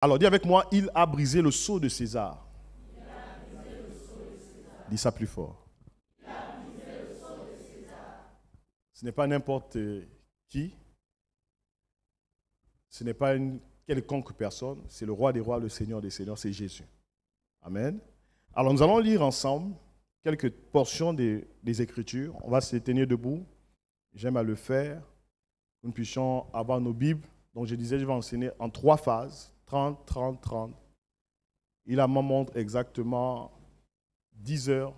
Alors dis avec moi, il a brisé le sceau de César. Dis ça plus fort. Ce n'est pas n'importe qui. Ce n'est pas une quelconque personne. C'est le roi des rois, le Seigneur des seigneurs, c'est Jésus. Amen. Alors nous allons lire ensemble quelques portions des Écritures. On va se tenir debout. J'aime à le faire. Nous puissions avoir nos Bibles. Donc je disais, je vais enseigner en 3 phases. 30, 30, 30. Il me montre exactement 10 heures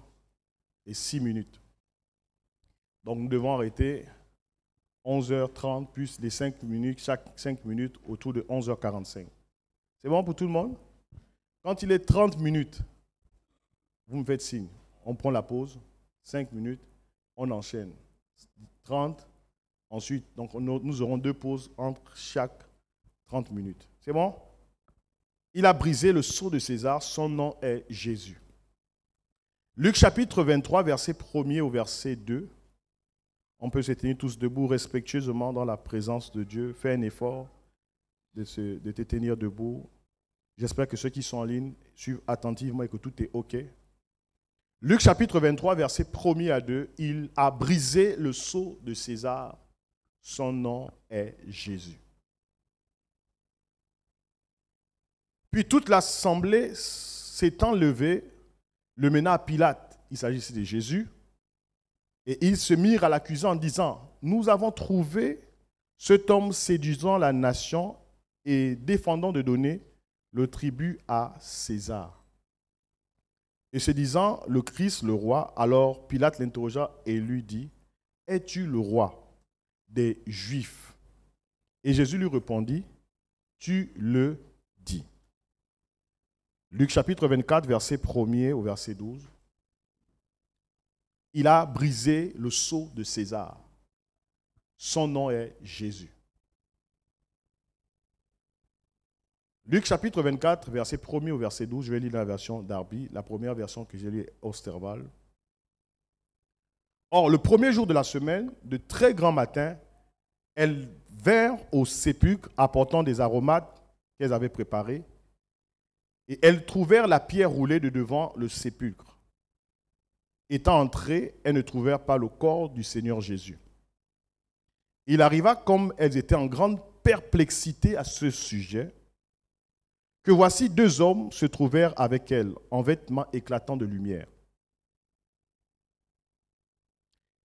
et 6 minutes. Donc nous devons arrêter 11h30 plus les 5 minutes, chaque 5 minutes autour de 11h45. C'est bon pour tout le monde? Quand il est 30 minutes, vous me faites signe. On prend la pause, 5 minutes, on enchaîne. 30, ensuite, donc nous aurons 2 pauses entre chaque 30 minutes. C'est bon? Il a brisé le sceau de César, son nom est Jésus. Luc chapitre 23, verset 1er au verset 2. On peut se tenir tous debout respectueusement dans la présence de Dieu. Fais un effort de te tenir debout. J'espère que ceux qui sont en ligne suivent attentivement et que tout est OK. Luc chapitre 23, verset 1er à 2. Il a brisé le sceau de César. Son nom est Jésus. Puis toute l'assemblée s'étant levée, le mena à Pilate. Il s'agissait de Jésus. Et ils se mirent à l'accuser en disant, « Nous avons trouvé cet homme séduisant la nation et défendant de donner le tribut à César. » Et se disant, le Christ, le roi, alors Pilate l'interrogea et lui dit, « Es-tu le roi des Juifs ?» Et Jésus lui répondit, « Tu le dis. » Luc chapitre 24, verset 1er au verset 12. Il a brisé le sceau de César. Son nom est Jésus. Luc chapitre 24, verset 1er au verset 12. Je vais lire la version Darby, la première version que j'ai lue est Osterwald. Or, le premier jour de la semaine, de très grand matin, elles vinrent au sépulcre apportant des aromates qu'elles avaient préparés. Et elles trouvèrent la pierre roulée de devant le sépulcre. Étant entrées, elles ne trouvèrent pas le corps du Seigneur Jésus. Il arriva, comme elles étaient en grande perplexité à ce sujet, que voici 2 hommes se trouvèrent avec elles, en vêtements éclatants de lumière.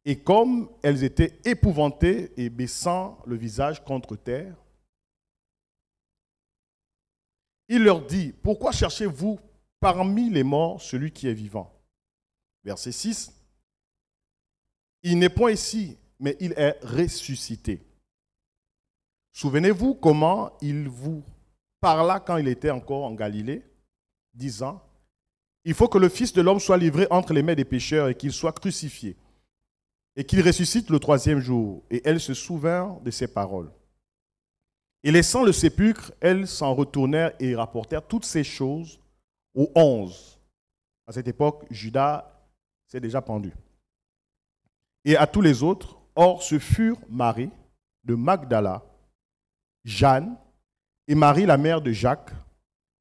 Et comme elles étaient épouvantées et baissant le visage contre terre, il leur dit, « Pourquoi cherchez-vous parmi les morts celui qui est vivant ?» Verset 6. « Il n'est point ici, mais il est ressuscité. Souvenez-vous comment il vous parla quand il était encore en Galilée, disant, « Il faut que le Fils de l'homme soit livré entre les mains des pécheurs et qu'il soit crucifié, et qu'il ressuscite le 3e jour. » Et elles se souvinrent de ces paroles. Et laissant le sépulcre, elles s'en retournèrent et rapportèrent toutes ces choses aux 11. À cette époque, Judas s'est déjà pendu. Et à tous les autres, or ce furent Marie de Magdala, Jeanne et Marie la mère de Jacques,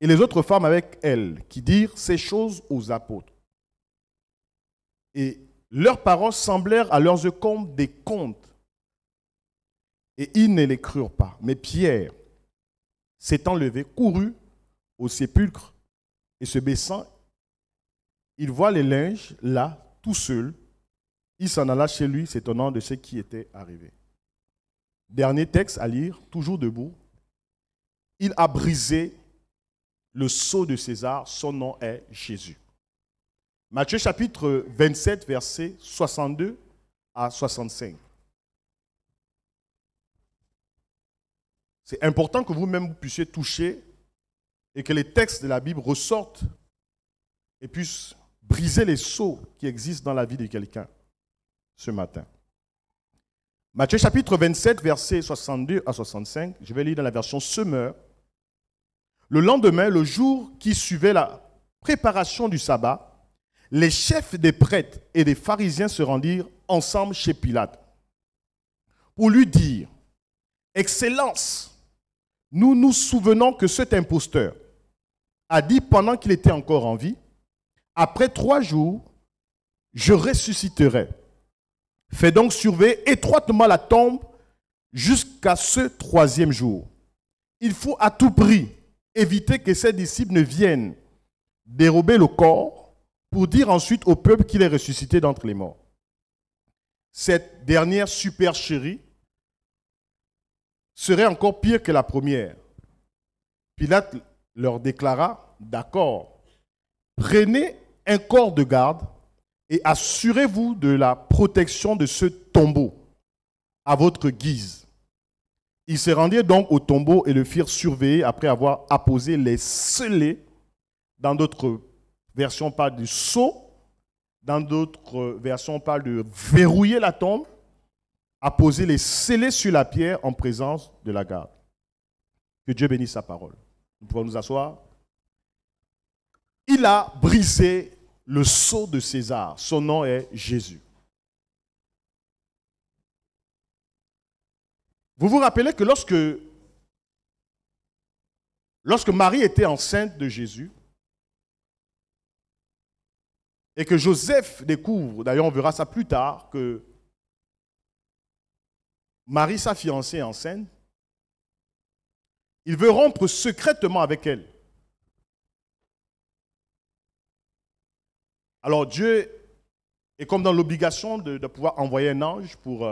et les autres femmes avec elles, qui dirent ces choses aux apôtres. Et leurs paroles semblèrent à leurs yeux comme des contes. Et ils ne les crurent pas. Mais Pierre, s'étant levé, courut au sépulcre et se baissant, il voit les linges là, tout seul. Il s'en alla chez lui, s'étonnant de ce qui était arrivé. Dernier texte à lire, toujours debout. Il a brisé le sceau de César, son nom est Jésus. Matthieu chapitre 27, versets 62 à 65. C'est important que vous-même vous puissiez toucher et que les textes de la Bible ressortent et puissent briser les sceaux qui existent dans la vie de quelqu'un ce matin. Matthieu chapitre 27, versets 62 à 65, je vais lire dans la version Semeur. Le lendemain, le jour qui suivait la préparation du sabbat, les chefs des prêtres et des pharisiens se rendirent ensemble chez Pilate pour lui dire « Excellence, nous nous souvenons que cet imposteur a dit pendant qu'il était encore en vie, après 3 jours, je ressusciterai. Fais donc surveiller étroitement la tombe jusqu'à ce 3e jour. Il faut à tout prix éviter que ses disciples ne viennent dérober le corps pour dire ensuite au peuple qu'il est ressuscité d'entre les morts. Cette dernière supercherie serait encore pire que la première. Pilate leur déclara, d'accord, prenez un corps de garde et assurez-vous de la protection de ce tombeau à votre guise. Ils se rendirent donc au tombeau et le firent surveiller après avoir apposé les scellés. Dans d'autres versions, on parle de sceau. Dans d'autres versions, on parle de verrouiller la tombe, apposer les scellés sur la pierre en présence de la garde. Que Dieu bénisse sa parole. Nous pouvons nous asseoir. Il a brisé le sceau de César. Son nom est Jésus. Vous vous rappelez que lorsque Marie était enceinte de Jésus et que Joseph découvre, d'ailleurs on verra ça plus tard, que Marie, sa fiancée, est enceinte, il veut rompre secrètement avec elle. Alors Dieu est comme dans l'obligation de pouvoir envoyer un ange pour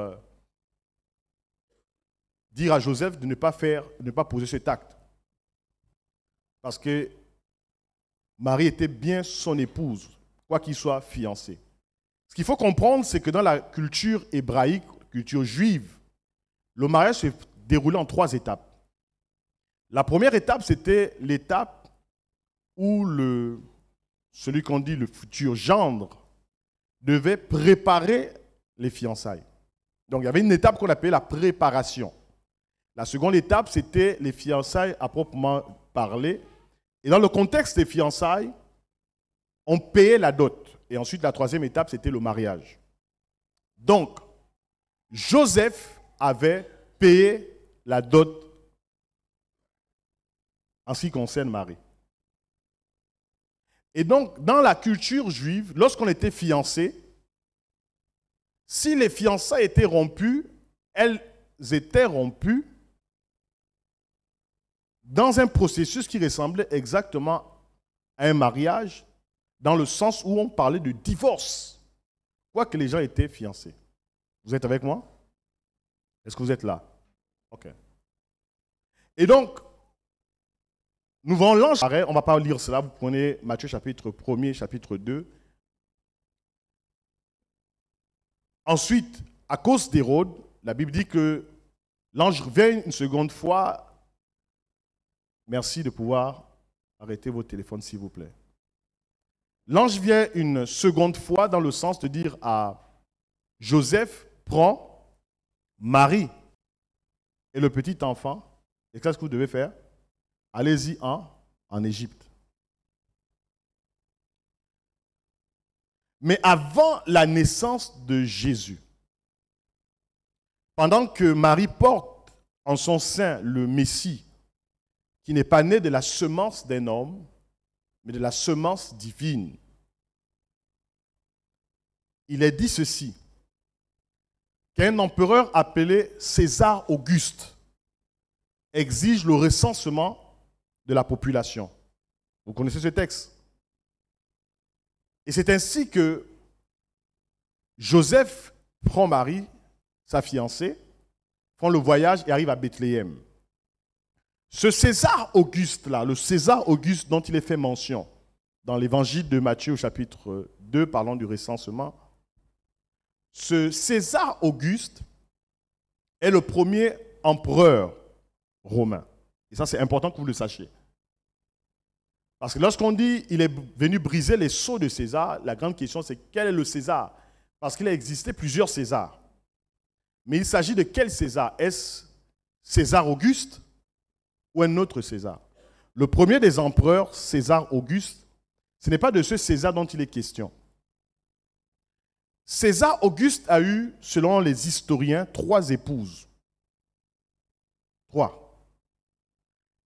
dire à Joseph de ne pas poser cet acte. Parce que Marie était bien son épouse, quoi qu'il soit fiancé. Ce qu'il faut comprendre, c'est que dans la culture hébraïque, culture juive, le mariage se déroulait en 3 étapes. La première étape, c'était l'étape où celui qu'on dit le futur gendre devait préparer les fiançailles. Donc il y avait une étape qu'on appelait la préparation. La seconde étape, c'était les fiançailles à proprement parler. Et dans le contexte des fiançailles, on payait la dot. Et ensuite, la 3e étape, c'était le mariage. Donc, Joseph avait payé la dot en ce qui concerne Marie. Et donc, dans la culture juive, lorsqu'on était fiancé, si les fiançailles étaient rompues, elles étaient rompues dans un processus qui ressemblait exactement à un mariage, dans le sens où on parlait de divorce, quoique les gens étaient fiancés. Vous êtes avec moi? Est-ce que vous êtes là? Ok. Et donc, nous voyons l'ange. On ne va pas lire cela. Vous prenez Matthieu chapitre 1er, chapitre 2. Ensuite, à cause d'Hérode, la Bible dit que l'ange revient une seconde fois. Merci de pouvoir arrêter vos téléphones, s'il vous plaît. L'ange vient une seconde fois dans le sens de dire à Joseph, prends Marie et le petit enfant. Et qu'est-ce que vous devez faire? Allez-y en Égypte. Mais avant la naissance de Jésus, pendant que Marie porte en son sein le Messie, qui n'est pas né de la semence d'un homme, mais de la semence divine, il est dit ceci, qu'un empereur appelé César Auguste exige le recensement de la population. Vous connaissez ce texte? Et c'est ainsi que Joseph prend Marie, sa fiancée, font le voyage et arrive à Bethléem. Ce César Auguste-là, le César Auguste dont il est fait mention dans l'évangile de Matthieu au chapitre 2, parlant du recensement, ce César Auguste est le premier empereur romain. Et ça, c'est important que vous le sachiez. Parce que lorsqu'on dit qu'il est venu briser les sceaux de César, la grande question, c'est quel est le César? Parce qu'il a existé plusieurs Césars. Mais il s'agit de quel César? Est-ce César Auguste ou un autre César? Le premier des empereurs, César Auguste, ce n'est pas de ce César dont il est question. César Auguste a eu, selon les historiens, 3 épouses. 3.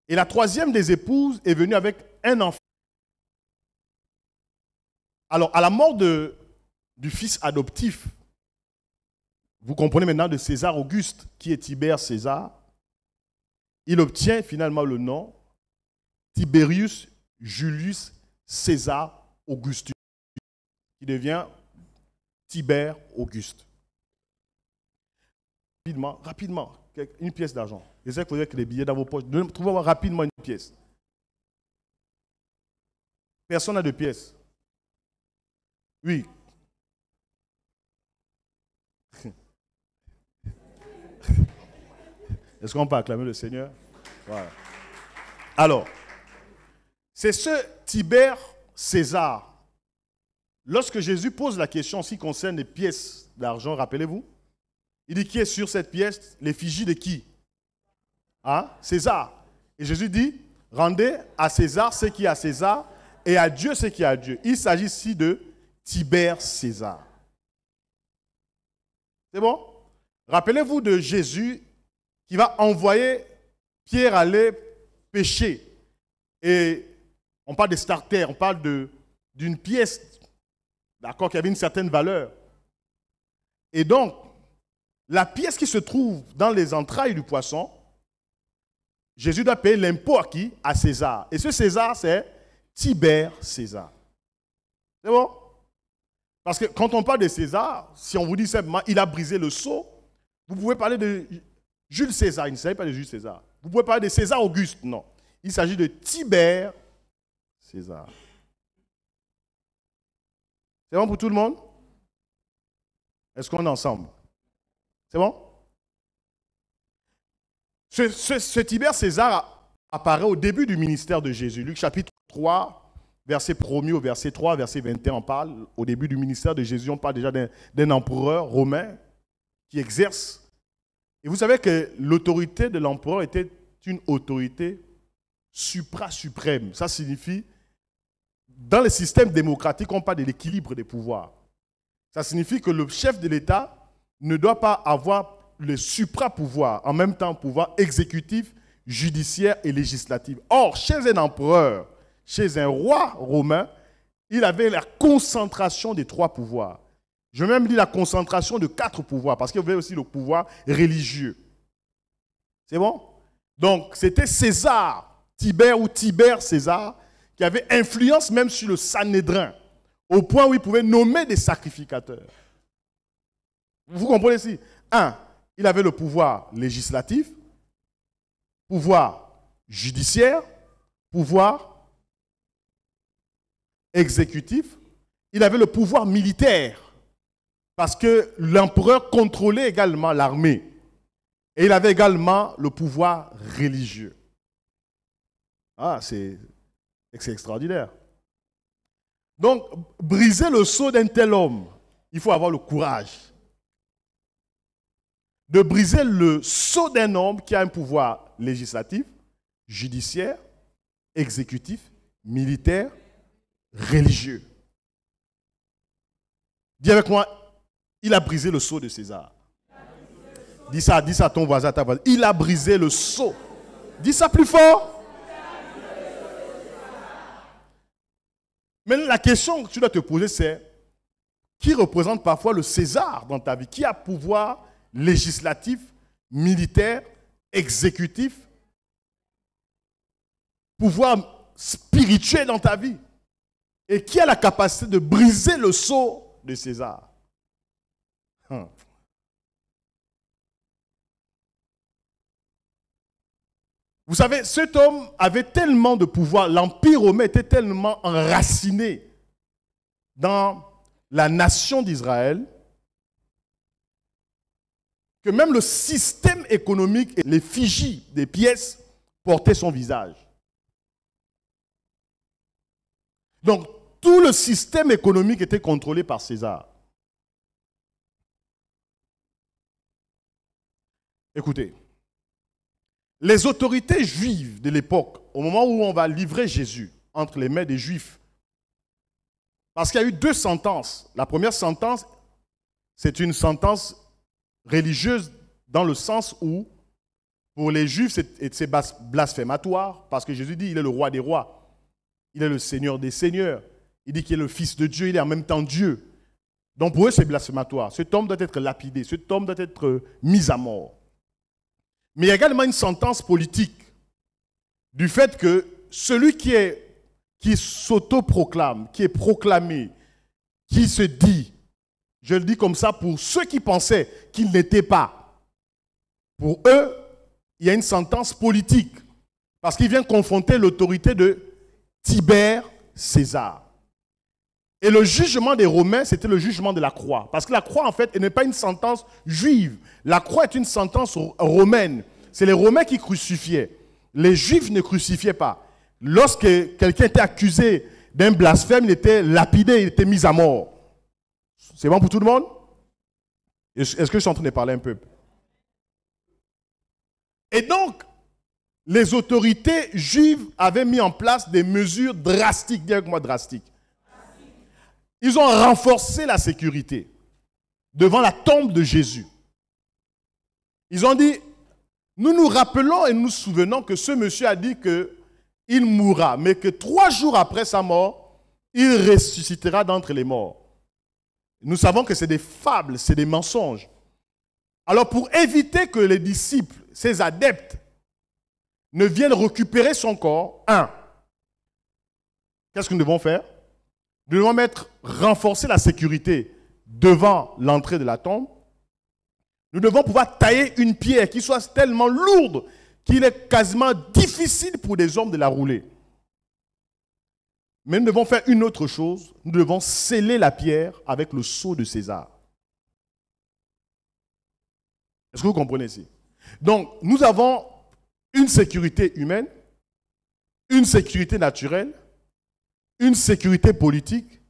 Et la troisième des épouses est venue avec un enfant. Alors, à la mort du fils adoptif, vous comprenez maintenant de César Auguste, qui est Tibère César, il obtient finalement le nom Tiberius Julius César Augustus, qui devient Tibère Auguste. Rapidement, une pièce d'argent. J'essaie que vous ayez les billets dans vos poches. Trouvez-moi rapidement une pièce. Personne n'a de pièce. Oui. Est-ce qu'on peut acclamer le Seigneur? Voilà. Alors, c'est ce Tibère César. Lorsque Jésus pose la question en ce qui concerne les pièces d'argent, rappelez-vous, il dit qui est sur cette pièce? L'effigie de qui? Hein? César. Et Jésus dit, rendez à César ce qui est à César et à Dieu ce qui est à Dieu. Il s'agit ici de Tibère César. C'est bon? Rappelez-vous de Jésus qui va envoyer Pierre aller pêcher. Et on parle de starter, on parle d'une pièce, d'accord, qui avait une certaine valeur. Et donc, la pièce qui se trouve dans les entrailles du poisson, Jésus doit payer l'impôt à qui? À César. Et ce César, c'est Tibère César. C'est bon? Parce que quand on parle de César, si on vous dit simplement il a brisé le sceau, vous pouvez parler de Jules César. Il ne s'agit pas de Jules César. Vous pouvez parler de César Auguste. Non. Il s'agit de Tibère César. C'est bon pour tout le monde? Est-ce qu'on est ensemble? C'est bon? Ce Tibère César apparaît au début du ministère de Jésus. Luc chapitre 3, verset 1er au verset 3, verset 21, on parle. Au début du ministère de Jésus, on parle déjà d'un empereur romain qui exerce. Et vous savez que l'autorité de l'empereur était une autorité supra-suprême. Ça signifie, dans le système démocratique, on parle de l'équilibre des pouvoirs. Ça signifie que le chef de l'État ne doit pas avoir le supra-pouvoir, en même temps pouvoir exécutif, judiciaire et législatif. Or, chez un empereur, chez un roi romain, il avait la concentration des trois pouvoirs. Je vais même dire la concentration de 4 pouvoirs, parce qu'il y avait aussi le pouvoir religieux. C'est bon? Donc, c'était César, Tibère ou Tibère César, qui avait influence même sur le Sanhédrin, au point où il pouvait nommer des sacrificateurs. Vous comprenez ici? Il avait le pouvoir législatif, pouvoir judiciaire, pouvoir exécutif. Il avait le pouvoir militaire, parce que l'empereur contrôlait également l'armée. Et il avait également le pouvoir religieux. Ah, c'est extraordinaire. Donc, briser le sceau d'un tel homme, il faut avoir le courage de briser le sceau d'un homme qui a un pouvoir législatif, judiciaire, exécutif, militaire, religieux. Dis avec moi, il a brisé le sceau de César. Dis ça à ton voisin, à ta voisine. Il a brisé le sceau. Dis ça plus fort. Mais la question que tu dois te poser, c'est qui représente parfois le César dans ta vie? Qui a pouvoir législatif, militaire, exécutif, pouvoir spirituel dans ta vie? Et qui a la capacité de briser le sceau de César? Vous savez, cet homme avait tellement de pouvoir, l'Empire romain était tellement enraciné dans la nation d'Israël que même le système économique et l'effigie des pièces portaient son visage. Donc, tout le système économique était contrôlé par César. Écoutez, les autorités juives de l'époque, au moment où on va livrer Jésus entre les mains des Juifs, parce qu'il y a eu 2 sentences. La première sentence, c'est une sentence religieuse dans le sens où, Pour les Juifs, c'est blasphématoire parce que Jésus dit il est le roi des rois. Il est le Seigneur des seigneurs. Il dit qu'il est le Fils de Dieu, il est en même temps Dieu. Donc pour eux, c'est blasphématoire. Cet homme doit être lapidé, cet homme doit être mis à mort. Mais il y a également une sentence politique du fait que celui qui s'autoproclame, qui est proclamé, qui se dit, je le dis comme ça pour ceux qui pensaient qu'il n'était pas, pour eux, il y a une sentence politique parce qu'il vient confronter l'autorité de Tibère César. Et le jugement des Romains, c'était le jugement de la croix. Parce que la croix, en fait, elle n'est pas une sentence juive. La croix est une sentence romaine. C'est les Romains qui crucifiaient. Les Juifs ne crucifiaient pas. Lorsque quelqu'un était accusé d'un blasphème, il était lapidé, il était mis à mort. C'est bon pour tout le monde? Est-ce que je suis en train de parler un peu? Et donc, les autorités juives avaient mis en place des mesures drastiques. Dis avec moi, drastiques. Ils ont renforcé la sécurité devant la tombe de Jésus. Ils ont dit, nous nous rappelons et nous souvenons que ce monsieur a dit qu'il mourra, mais que 3 jours après sa mort, il ressuscitera d'entre les morts. Nous savons que c'est des fables, c'est des mensonges. Alors pour éviter que les disciples, ses adeptes, ne viennent récupérer son corps, qu'est-ce que nous devons faire? Nous devons renforcer la sécurité devant l'entrée de la tombe. Nous devons pouvoir tailler une pierre qui soit tellement lourde qu'il est quasiment difficile pour des hommes de la rouler. Mais nous devons faire une autre chose. Nous devons sceller la pierre avec le sceau de César. Est-ce que vous comprenez ici? Donc, nous avons une sécurité humaine, une sécurité naturelle, une sécurité politique,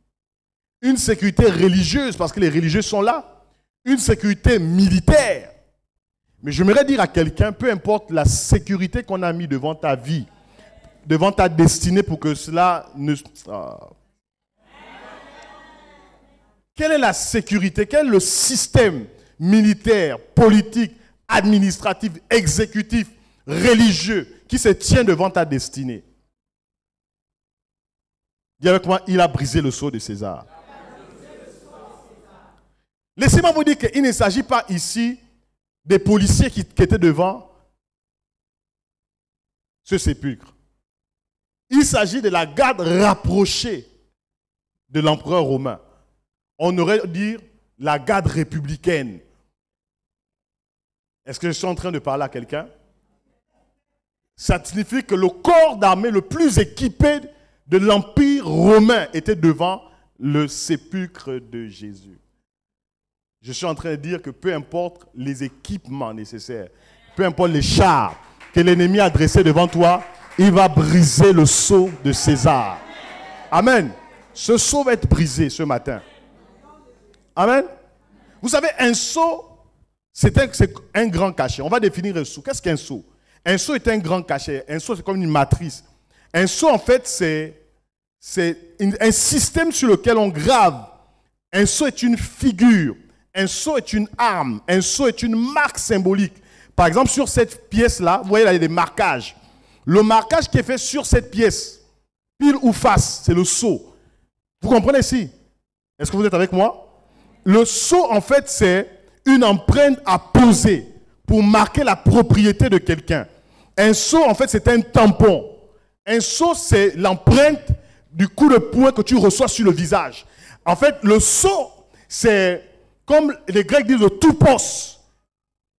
une sécurité religieuse, parce que les religieux sont là, une sécurité militaire. Mais j'aimerais dire à quelqu'un, peu importe la sécurité qu'on a mis devant ta vie, devant ta destinée pour que cela ne... Quelle est la sécurité? Quel est le système militaire, politique, administratif, exécutif, religieux qui se tient devant ta destinée? Dis avec moi, il a brisé le sceau de César. Laissez-moi vous dire qu'il ne s'agit pas ici des policiers qui étaient devant ce sépulcre. Il s'agit de la garde rapprochée de l'empereur romain. On aurait dire la garde républicaine. Est-ce que je suis en train de parler à quelqu'un? Ça signifie que le corps d'armée le plus équipé de l'Empire romain était devant le sépulcre de Jésus. Je suis en train de dire que peu importe les équipements nécessaires, peu importe les chars que l'ennemi a dressés devant toi, il va briser le sceau de César. Amen. Ce sceau va être brisé ce matin. Amen. Vous savez, un sceau, c'est un grand cachet. On va définir un sceau. Qu'est-ce qu'un sceau? Un sceau est un grand cachet. Un sceau, c'est comme une matrice. Un sceau, en fait, c'est un système sur lequel on grave. Un sceau est une figure. Un sceau est une arme. Un sceau est une marque symbolique. Par exemple, sur cette pièce-là, vous voyez, là, il y a des marquages. Le marquage qui est fait sur cette pièce, pile ou face, c'est le sceau. Vous comprenez ici? Est-ce que vous êtes avec moi? Le sceau, en fait, c'est une empreinte à poser pour marquer la propriété de quelqu'un. Un sceau, en fait, c'est un tampon. Un sceau, c'est l'empreinte du coup de poing que tu reçois sur le visage. En fait, le sceau, c'est comme les Grecs disent le toupos.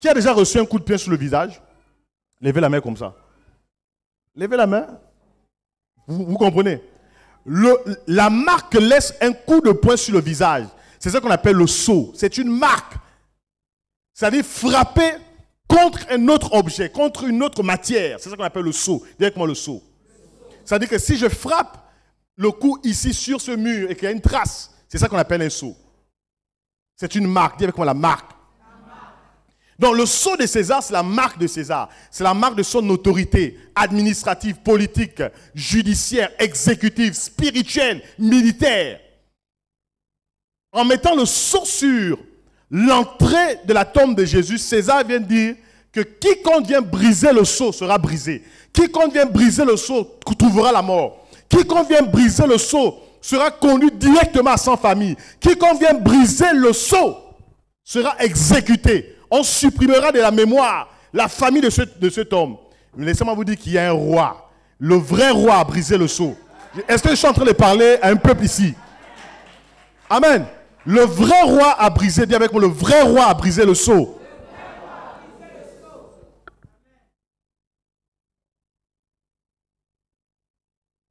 Qui a déjà reçu un coup de pied sur le visage? Levez la main comme ça. Levez la main. Vous comprenez? La marque laisse un coup de poing sur le visage. C'est ça qu'on appelle le sceau. C'est une marque. C'est-à-dire frapper contre un autre objet, contre une autre matière. C'est ça qu'on appelle le sceau. Directement le sceau. C'est-à-dire que si je frappe le coup ici sur ce mur et qu'il y a une trace, c'est ça qu'on appelle un sceau. C'est une marque. Dis avec moi la marque. Donc le sceau de César, c'est la marque de César. C'est la marque de son autorité administrative, politique, judiciaire, exécutive, spirituelle, militaire. En mettant le sceau sur l'entrée de la tombe de Jésus, César vient dire que quiconque vient briser le sceau sera brisé. Quiconque vient briser le sceau trouvera la mort. Quiconque vient briser le sceau sera conduit directement à sa famille. Quiconque vient briser le sceau sera exécuté. On supprimera de la mémoire la famille de cet homme. Laissez-moi vous dire qu'il y a un roi. Le vrai roi a brisé le sceau. Est-ce que je suis en train de parler à un peuple ici? Amen. Le vrai roi a brisé, dis avec moi, le vrai roi a brisé le sceau.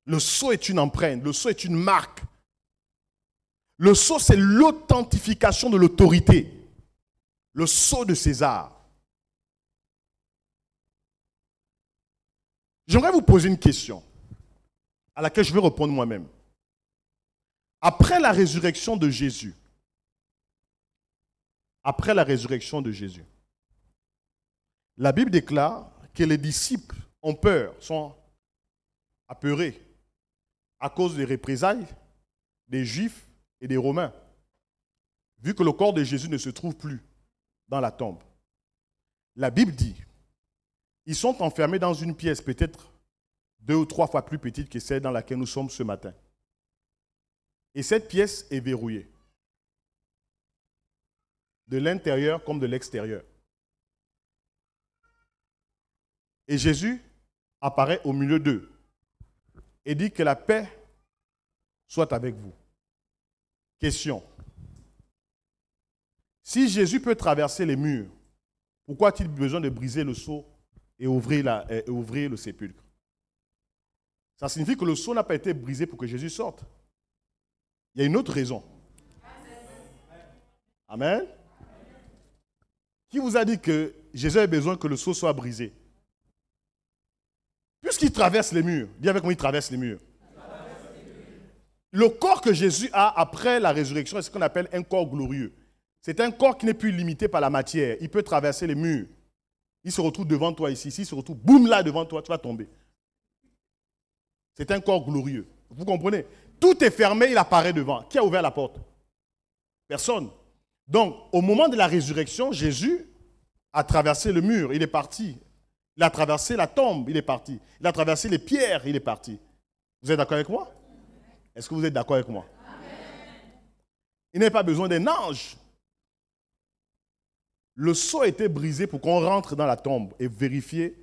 Le sceau est une empreinte, le sceau est une marque. Le sceau, c'est l'authentification de l'autorité. Le sceau de César. J'aimerais vous poser une question à laquelle je vais répondre moi-même. Après la résurrection de Jésus, la Bible déclare que les disciples ont peur, sont apeurés à cause des représailles des Juifs et des Romains, vu que le corps de Jésus ne se trouve plus dans la tombe. La Bible dit, ils sont enfermés dans une pièce peut-être 2 ou 3 fois plus petite que celle dans laquelle nous sommes ce matin. Et cette pièce est verrouillée, de l'intérieur comme de l'extérieur. Et Jésus apparaît au milieu d'eux et dit que la paix soit avec vous. Question. Si Jésus peut traverser les murs, pourquoi a-t-il besoin de briser le sceau et ouvrir le sépulcre? Ça signifie que le sceau n'a pas été brisé pour que Jésus sorte. Il y a une autre raison. Amen. Qui vous a dit que Jésus avait besoin que le sceau soit brisé? Puisqu'il traverse les murs, dis avec moi, il traverse les murs. Le corps que Jésus a après la résurrection est ce qu'on appelle un corps glorieux. C'est un corps qui n'est plus limité par la matière. Il peut traverser les murs. Il se retrouve devant toi ici. S'il se retrouve, boum, là devant toi, tu vas tomber. C'est un corps glorieux. Vous comprenez? Tout est fermé, il apparaît devant. Qui a ouvert la porte? Personne. Donc, au moment de la résurrection, Jésus a traversé le mur, il est parti. Il a traversé la tombe, il est parti. Il a traversé les pierres, il est parti. Vous êtes d'accord avec moi? Est-ce que vous êtes d'accord avec moi? Amen. Il n'a pas besoin d'un ange. Le sceau a été brisé pour qu'on rentre dans la tombe et vérifier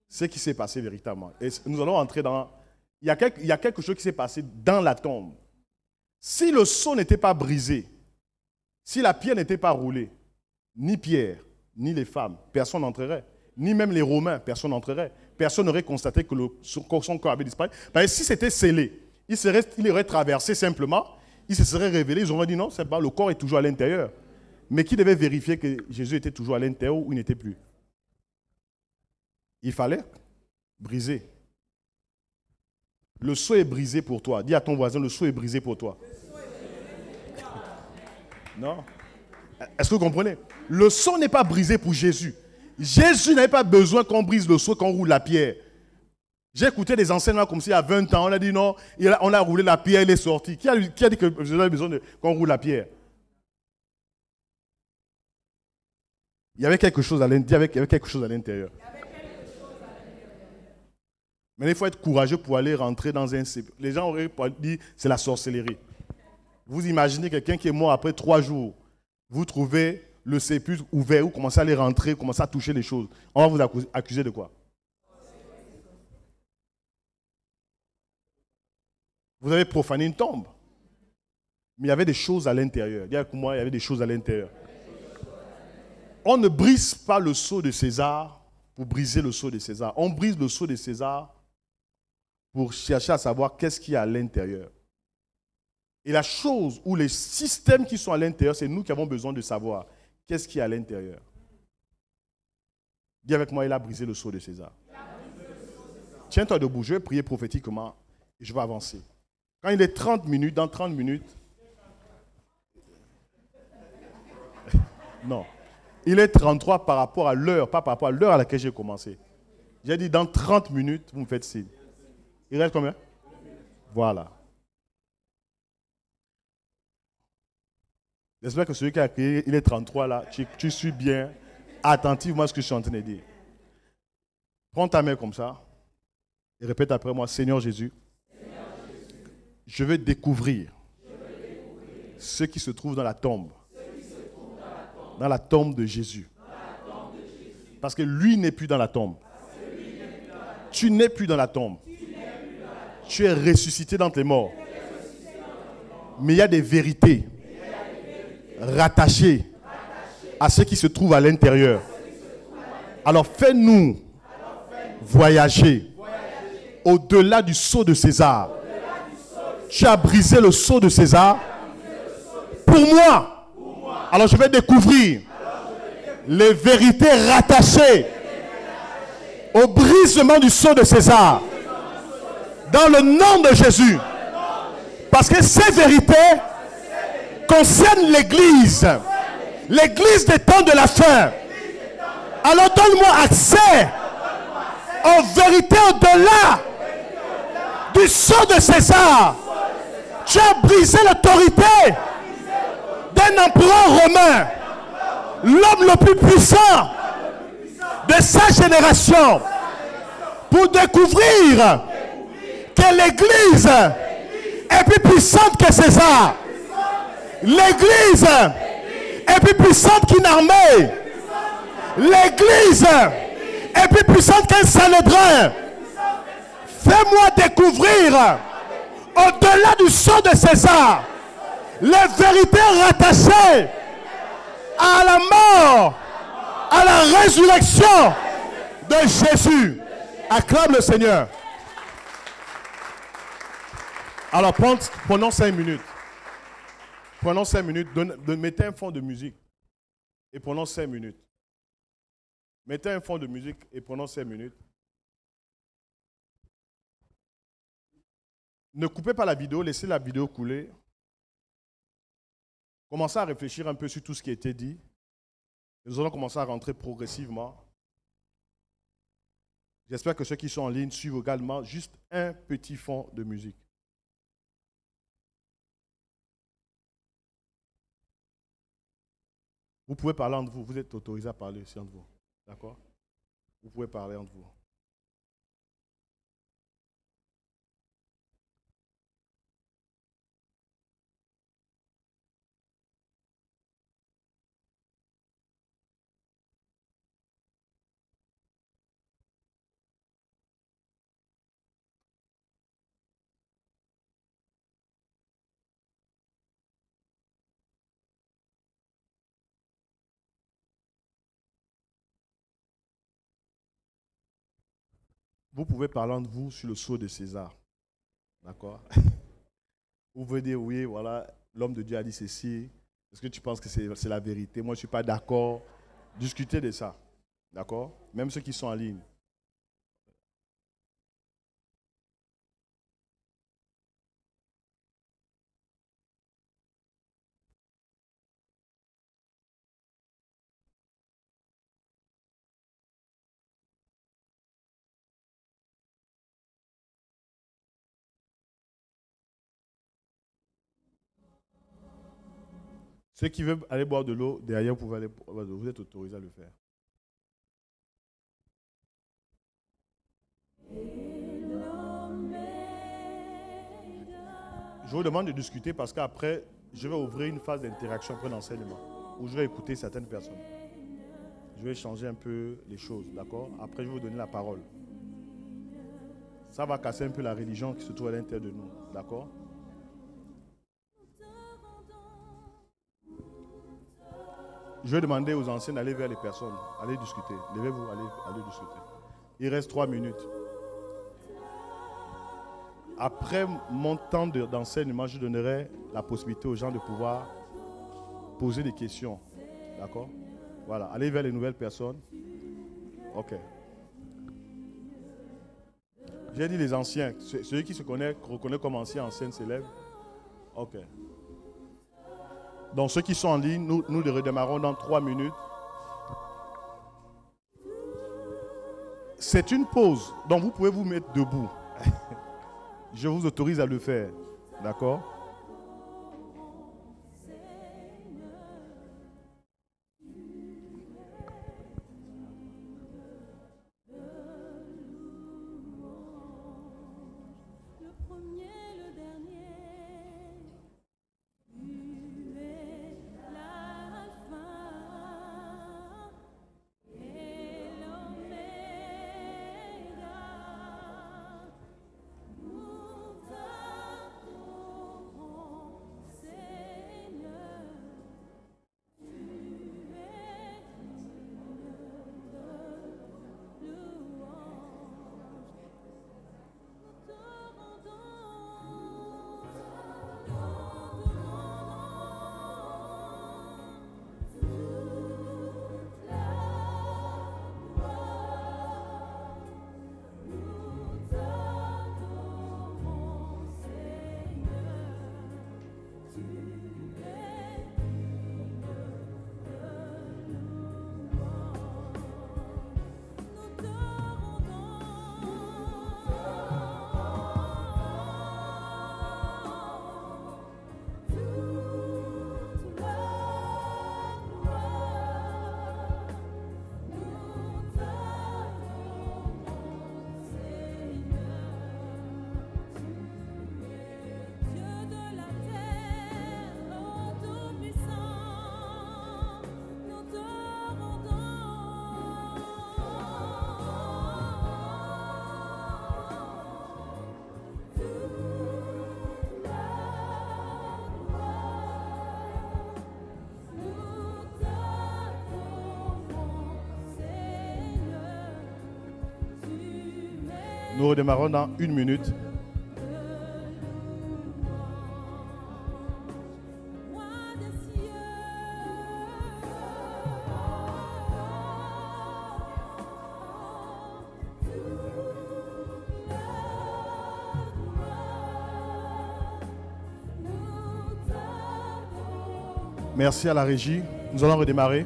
ce qui s'est passé véritablement. Et nous allons entrer dans... Il y a quelque chose qui s'est passé dans la tombe. Si le sceau n'était pas brisé, si la pierre n'était pas roulée, ni Pierre, ni les femmes, personne n'entrerait. Ni même les Romains, personne n'entrerait. Personne n'aurait constaté que son corps avait disparu. Parce que si c'était scellé, il aurait traversé simplement, il se serait révélé, ils auraient dit non, c'est pas, le corps est toujours à l'intérieur. Mais qui devait vérifier que Jésus était toujours à l'intérieur ou il n'était plus? Il fallait briser. Le sceau est brisé pour toi. Dis à ton voisin, le sceau est brisé pour toi. Non. Est-ce que vous comprenez? Le sceau n'est pas brisé pour Jésus. Jésus n'avait pas besoin qu'on brise le sceau, qu'on roule la pierre. J'ai écouté des enseignements comme ça il y a 20 ans. On a dit non, on a roulé la pierre, il est sorti. Qui a dit que Jésus avait besoin qu'on roule la pierre? Il y avait quelque chose à l'intérieur. Mais il faut être courageux pour aller rentrer dans un sépulcre. Les gens auraient dit c'est la sorcellerie. Vous imaginez quelqu'un qui est mort après 3 jours. Vous trouvez le sépulcre ouvert, vous commencez à aller rentrer, vous commencez à toucher les choses. On va vous accuser de quoi? Vous avez profané une tombe. Mais il y avait des choses à l'intérieur. Dis avec moi, il y avait des choses à l'intérieur. On ne brise pas le sceau de César pour briser le sceau de César. On brise le sceau de César pour chercher à savoir qu'est-ce qu'il y a à l'intérieur. Et la chose ou les systèmes qui sont à l'intérieur, c'est nous qui avons besoin de savoir qu'est-ce qu'il y a à l'intérieur. Dis avec moi, il a brisé le sceau de César. Tiens-toi debout, je vais prier prophétiquement et je vais avancer. Quand il est 30 minutes, dans 30 minutes, non, il est 33 par rapport à l'heure, pas par rapport à l'heure à laquelle j'ai commencé. J'ai dit dans 30 minutes, vous me faites signe. Il reste combien? Voilà. J'espère que celui qui a crié, il est 33 là, tu suis bien attentivement à ce que je suis en train de dire. Prends ta main comme ça et répète après moi, Seigneur Jésus, je veux découvrir ce qui se trouve dans la tombe. Dans la tombe de Jésus. Parce que lui n'est plus dans la tombe. Tu n'es plus dans la tombe. Tu es ressuscité d'entre les morts. Mais il y a des vérités rattachées à ce qui se trouve à l'intérieur. Alors fais-nous voyager au-delà du sceau de César. Tu as brisé le sceau de César pour moi. Alors je vais découvrir les vérités rattachées au brisement du sceau de César. Dans le nom de Jésus. Parce que ces vérités concernent l'Église. L'Église des temps de la fin. Alors donne-moi accès aux vérités au-delà du sceau de César. Tu as brisé l'autorité d'un empereur romain, l'homme le plus puissant de sa génération, pour découvrir que l'Église est plus puissante que César. L'Église est plus puissante qu'une armée. L'Église est plus puissante qu'un Sanhédrin. Fais-moi découvrir au-delà du sceau de César les vérités rattachées à la mort, à la résurrection de Jésus. Acclame le Seigneur. Alors prenons 5 minutes. Prenons 5 minutes. Mettez un fond de musique. Et prenons 5 minutes. Mettez un fond de musique et prenons 5 minutes. Ne coupez pas la vidéo, laissez la vidéo couler. Commencez à réfléchir un peu sur tout ce qui a été dit. Nous allons commencer à rentrer progressivement. J'espère que ceux qui sont en ligne suivent également juste un petit fond de musique. Vous pouvez parler entre vous. Vous êtes autorisé à parler aussi entre vous. D'accord? Vous pouvez parler entre vous. Vous pouvez parler entre vous sur le sceau de César. D'accord? Vous pouvez dire, oui, voilà, l'homme de Dieu a dit ceci. Est-ce que tu penses que c'est la vérité? Moi, je ne suis pas d'accord. Discutez de ça. D'accord? Même ceux qui sont en ligne. Ceux qui veulent aller boire de l'eau, derrière, vous pouvez aller boire de l'eau. Vous êtes autorisés à le faire. Je vous demande de discuter parce qu'après, je vais ouvrir une phase d'interaction après l'enseignement où je vais écouter certaines personnes. Je vais changer un peu les choses, d'accord? Après, je vais vous donner la parole. Ça va casser un peu la religion qui se trouve à l'intérieur de nous, d'accord? Je vais demander aux anciens d'aller vers les personnes. Allez discuter. Levez-vous, allez discuter. Il reste 3 minutes. Après mon temps d'enseignement, je donnerai la possibilité aux gens de pouvoir poser des questions. D'accord? Voilà. Allez vers les nouvelles personnes. OK. J'ai dit les anciens. Ceux qui se reconnaissent comme anciens se lèvent. OK. Donc ceux qui sont en ligne, nous les redémarrons dans 3 minutes. C'est une pause. Donc vous pouvez vous mettre debout. Je vous autorise à le faire. D'accord? Nous redémarrons dans 1 minute. Merci à la régie. Nous allons redémarrer.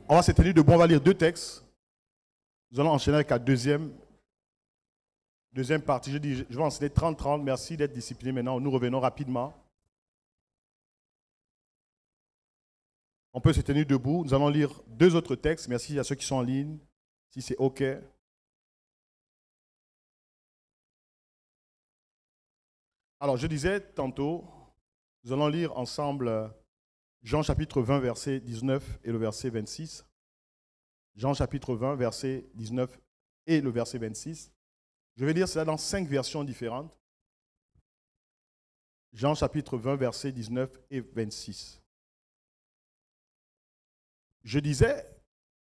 On va se tenir debout. On va lire 2 textes. Nous allons enchaîner avec la deuxième partie. Je vais enseigner 30-30. Merci d'être discipliné maintenant. Nous revenons rapidement. On peut se tenir debout. Nous allons lire 2 autres textes. Merci à ceux qui sont en ligne. Si c'est OK. Alors, je disais tantôt, nous allons lire ensemble Jean chapitre 20, verset 19 et le verset 26. Jean chapitre 20, verset 19 et le verset 26. Je vais lire cela dans 5 versions différentes. Jean chapitre 20, verset 19 et 26. Je disais,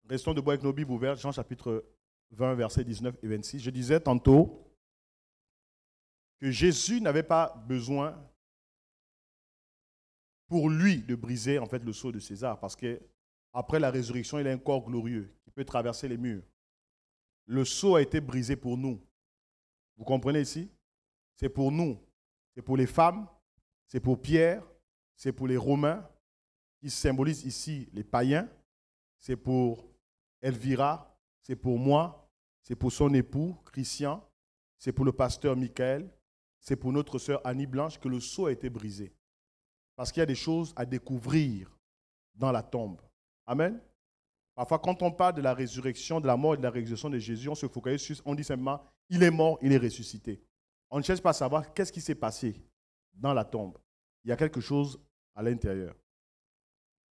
restons debout avec nos Bibles ouvertes, Jean chapitre 20, verset 19 et 26. Je disais tantôt que Jésus n'avait pas besoin pour lui de briser en fait le sceau de César, parce qu'après la résurrection, il a un corps glorieux qui peut traverser les murs. Le sceau a été brisé pour nous. Vous comprenez ici? C'est pour nous. C'est pour les femmes, c'est pour Pierre, c'est pour les Romains, qui symbolisent ici les païens, c'est pour Elvira, c'est pour moi, c'est pour son époux, Christian, c'est pour le pasteur Michael, c'est pour notre sœur Annie Blanche que le sceau a été brisé. Parce qu'il y a des choses à découvrir dans la tombe. Amen. Parfois, quand on parle de la résurrection, de la mort et de la résurrection de Jésus, on se focalise sur, on dit simplement, il est mort, il est ressuscité. On ne cherche pas à savoir qu'est-ce qui s'est passé dans la tombe. Il y a quelque chose à l'intérieur.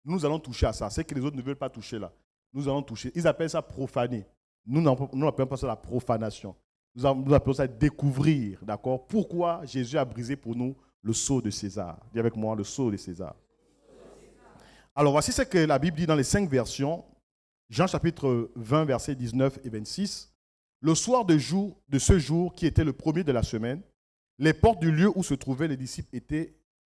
Nous allons toucher à ça. C'est que les autres ne veulent pas toucher là. Nous allons toucher. Ils appellent ça profaner. Nous n'appelons pas ça la profanation. Nous appelons ça découvrir, d'accord, pourquoi Jésus a brisé pour nous le sceau de César. Dis avec moi, le sceau de César. Alors, voici ce que la Bible dit dans les 5 versions. Jean chapitre 20, versets 19 et 26. Le soir de ce jour, qui était le premier de la semaine, les portes du lieu où se trouvaient les disciples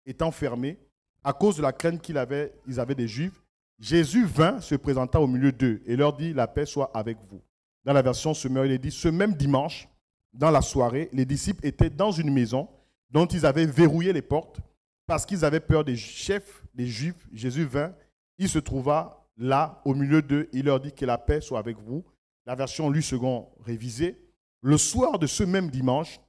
étant fermées à cause de la crainte qu'ils avaient des Juifs. Jésus vint, se présenta au milieu d'eux et leur dit, la paix soit avec vous. Dans la version Semeur, il est dit, ce même dimanche, dans la soirée, les disciples étaient dans une maison dont ils avaient verrouillé les portes parce qu'ils avaient peur des chefs des Juifs. Jésus vint, il se trouva là, au milieu d'eux, il leur dit que la paix soit avec vous. La version Lut second révisée. Le soir de ce même dimanche,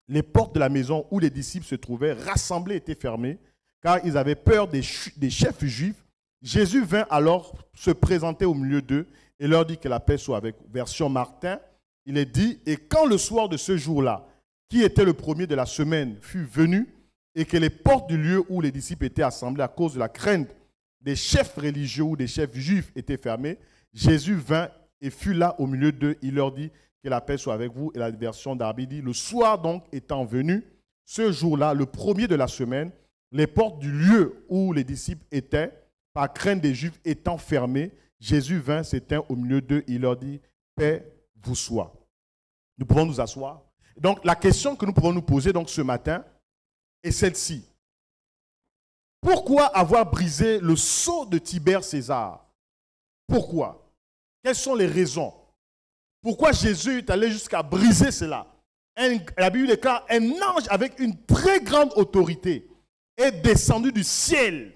les portes de la maison où les disciples se trouvaient rassemblés étaient fermées, car ils avaient peur des chefs juifs. Jésus vint alors se présenter au milieu d'eux et leur dit que la paix soit avec vous. Version Martin, il est dit, et quand le soir de ce jour-là, qui était le premier de la semaine, fut venu, et que les portes du lieu où les disciples étaient assemblés à cause de la crainte des chefs religieux ou des chefs juifs étaient fermés, Jésus vint et fut là au milieu d'eux. Il leur dit que la paix soit avec vous. Et la version d'Arby dit, le soir donc étant venu, ce jour-là, le premier de la semaine, les portes du lieu où les disciples étaient, par crainte des Juifs étant fermées, Jésus vint, s'éteint au milieu d'eux. Il leur dit, paix vous soit. Nous pouvons nous asseoir. Donc la question que nous pouvons nous poser donc, ce matin est celle-ci. Pourquoi avoir brisé le sceau de Tibère César? Pourquoi? Quelles sont les raisons? Pourquoi Jésus est allé jusqu'à briser cela? La Bible déclare, un ange avec une très grande autorité est descendu du ciel,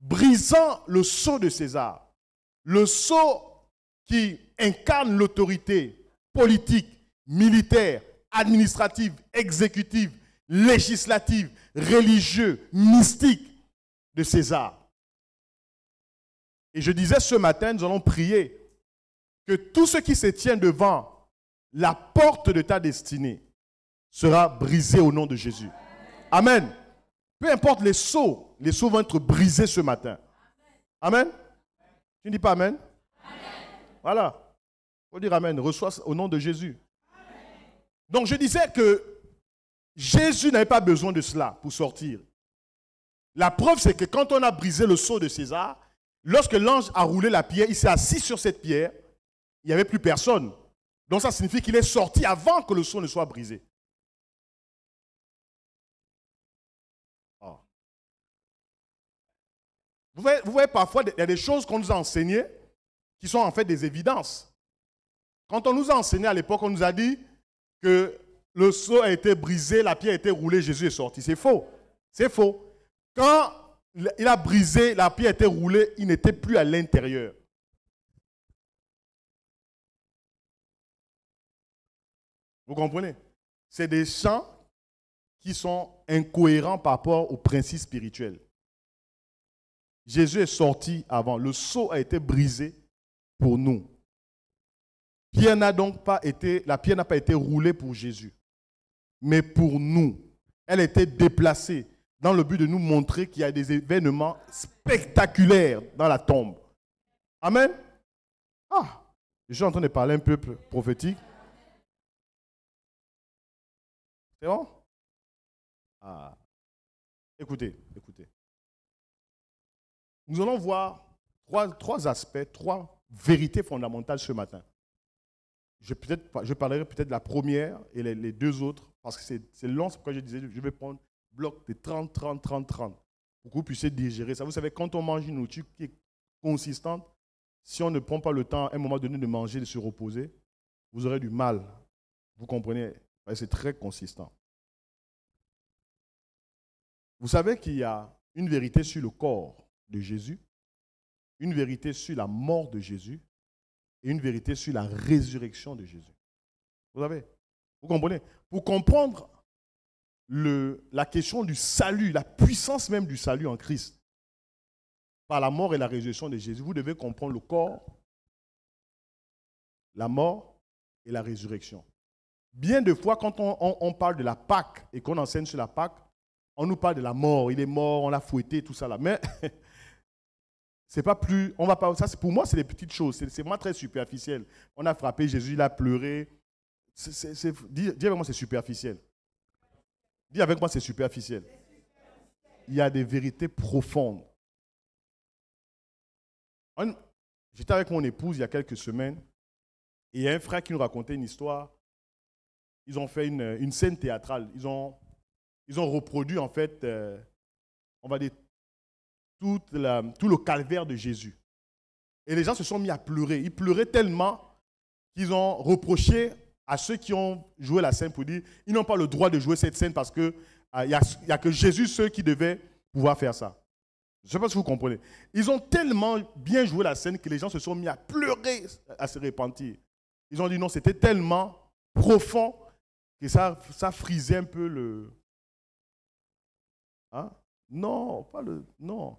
brisant le sceau de César. Le sceau qui incarne l'autorité politique, militaire, administrative, exécutive, législative, religieux, mystique de César. Et je disais ce matin, nous allons prier que tout ce qui se tient devant la porte de ta destinée sera brisé au nom de Jésus. Amen. Peu importe les sceaux vont être brisés ce matin. Amen. Tu ne dis pas Amen? Amen. Voilà. Il faut dire Amen. Reçois au nom de Jésus. Amen. Donc je disais que Jésus n'avait pas besoin de cela pour sortir. La preuve, c'est que quand on a brisé le sceau de César, lorsque l'ange a roulé la pierre, il s'est assis sur cette pierre, il n'y avait plus personne. Donc ça signifie qu'il est sorti avant que le sceau ne soit brisé. Ah. Vous voyez, parfois, il y a des choses qu'on nous a enseignées qui sont en fait des évidences. Quand on nous a enseigné à l'époque, on nous a dit que le sceau a été brisé, la pierre a été roulée, Jésus est sorti. C'est faux. C'est faux. Quand il a brisé, la pierre a été roulée, il n'était plus à l'intérieur. Vous comprenez? C'est des chants qui sont incohérents par rapport aux principes spirituels. Jésus est sorti avant. Le sceau a été brisé pour nous. Pierre n'a donc pas été, la pierre n'a pas été roulée pour Jésus, mais pour nous. Elle a été déplacée dans le but de nous montrer qu'il y a des événements spectaculaires dans la tombe. Amen. Ah, je suis en train de parler un peu prophétique. C'est bon? Ah. Écoutez. Nous allons voir trois aspects, trois vérités fondamentales ce matin. Je parlerai peut-être de la première et les deux autres, parce que c'est long, c'est pourquoi je disais, je vais prendre un bloc de 30, pour que vous puissiez digérer ça. Vous savez, quand on mange une nourriture qui est consistante, si on ne prend pas le temps à un moment donné de manger, de se reposer, vous aurez du mal. Vous comprenez? C'est très consistant. Vous savez qu'il y a une vérité sur le corps de Jésus, une vérité sur la mort de Jésus et une vérité sur la résurrection de Jésus. Vous savez? Vous comprenez? Pour comprendre la question du salut, la puissance même du salut en Christ, par la mort et la résurrection de Jésus, vous devez comprendre le corps, la mort et la résurrection. Bien de fois, quand on parle de la Pâque et qu'on enseigne sur la Pâque, on nous parle de la mort. Il est mort, on l'a fouetté, tout ça là. Mais c'est pas plus. On va pas. Ça, pour moi, c'est des petites choses. C'est vraiment très superficiel. On a frappé Jésus, il a pleuré. Dis avec moi, c'est superficiel. Dis avec moi, c'est superficiel. Il y a des vérités profondes. J'étais avec mon épouse il y a quelques semaines et il y a un frère qui nous racontait une histoire. Ils ont fait une scène théâtrale. Ils ont reproduit, en fait, on va dire, tout le calvaire de Jésus. Et les gens se sont mis à pleurer. Ils pleuraient tellement qu'ils ont reproché à ceux qui ont joué la scène pour dire ils n'ont pas le droit de jouer cette scène parce qu'il n'y a que Jésus, ceux qui devaient pouvoir faire ça. Je ne sais pas si vous comprenez. Ils ont tellement bien joué la scène que les gens se sont mis à pleurer, à se repentir. Ils ont dit non, c'était tellement profond que ça frisait un peu le... Hein? Non, pas le... Non.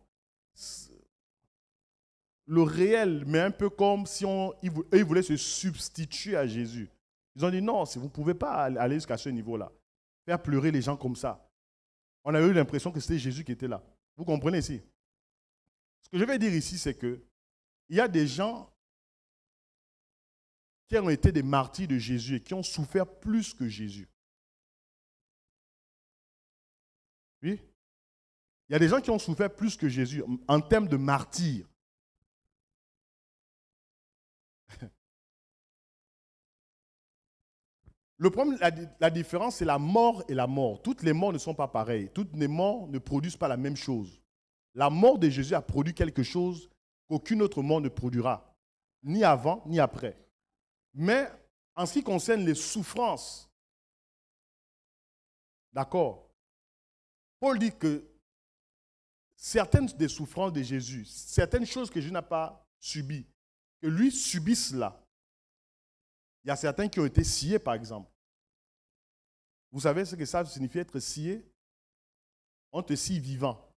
Le réel, mais un peu comme si ils voulaient se substituer à Jésus. Ils ont dit non, vous ne pouvez pas aller jusqu'à ce niveau-là. Faire pleurer les gens comme ça. On a eu l'impression que c'était Jésus qui était là. Vous comprenez ici? Ce que je vais dire ici, c'est que il y a des gens qui ont été des martyrs de Jésus et qui ont souffert plus que Jésus. Oui? Il y a des gens qui ont souffert plus que Jésus en termes de martyrs. Le problème, la différence, c'est la mort et la mort. Toutes les morts ne sont pas pareilles. Toutes les morts ne produisent pas la même chose. La mort de Jésus a produit quelque chose qu'aucune autre mort ne produira, ni avant, ni après. Mais en ce qui concerne les souffrances, d'accord, Paul dit que certaines des souffrances de Jésus, certaines choses que Jésus n'a pas subies, que lui subit cela. Il y a certains qui ont été sciés, par exemple. Vous savez ce que ça signifie être scié? On te scie vivant.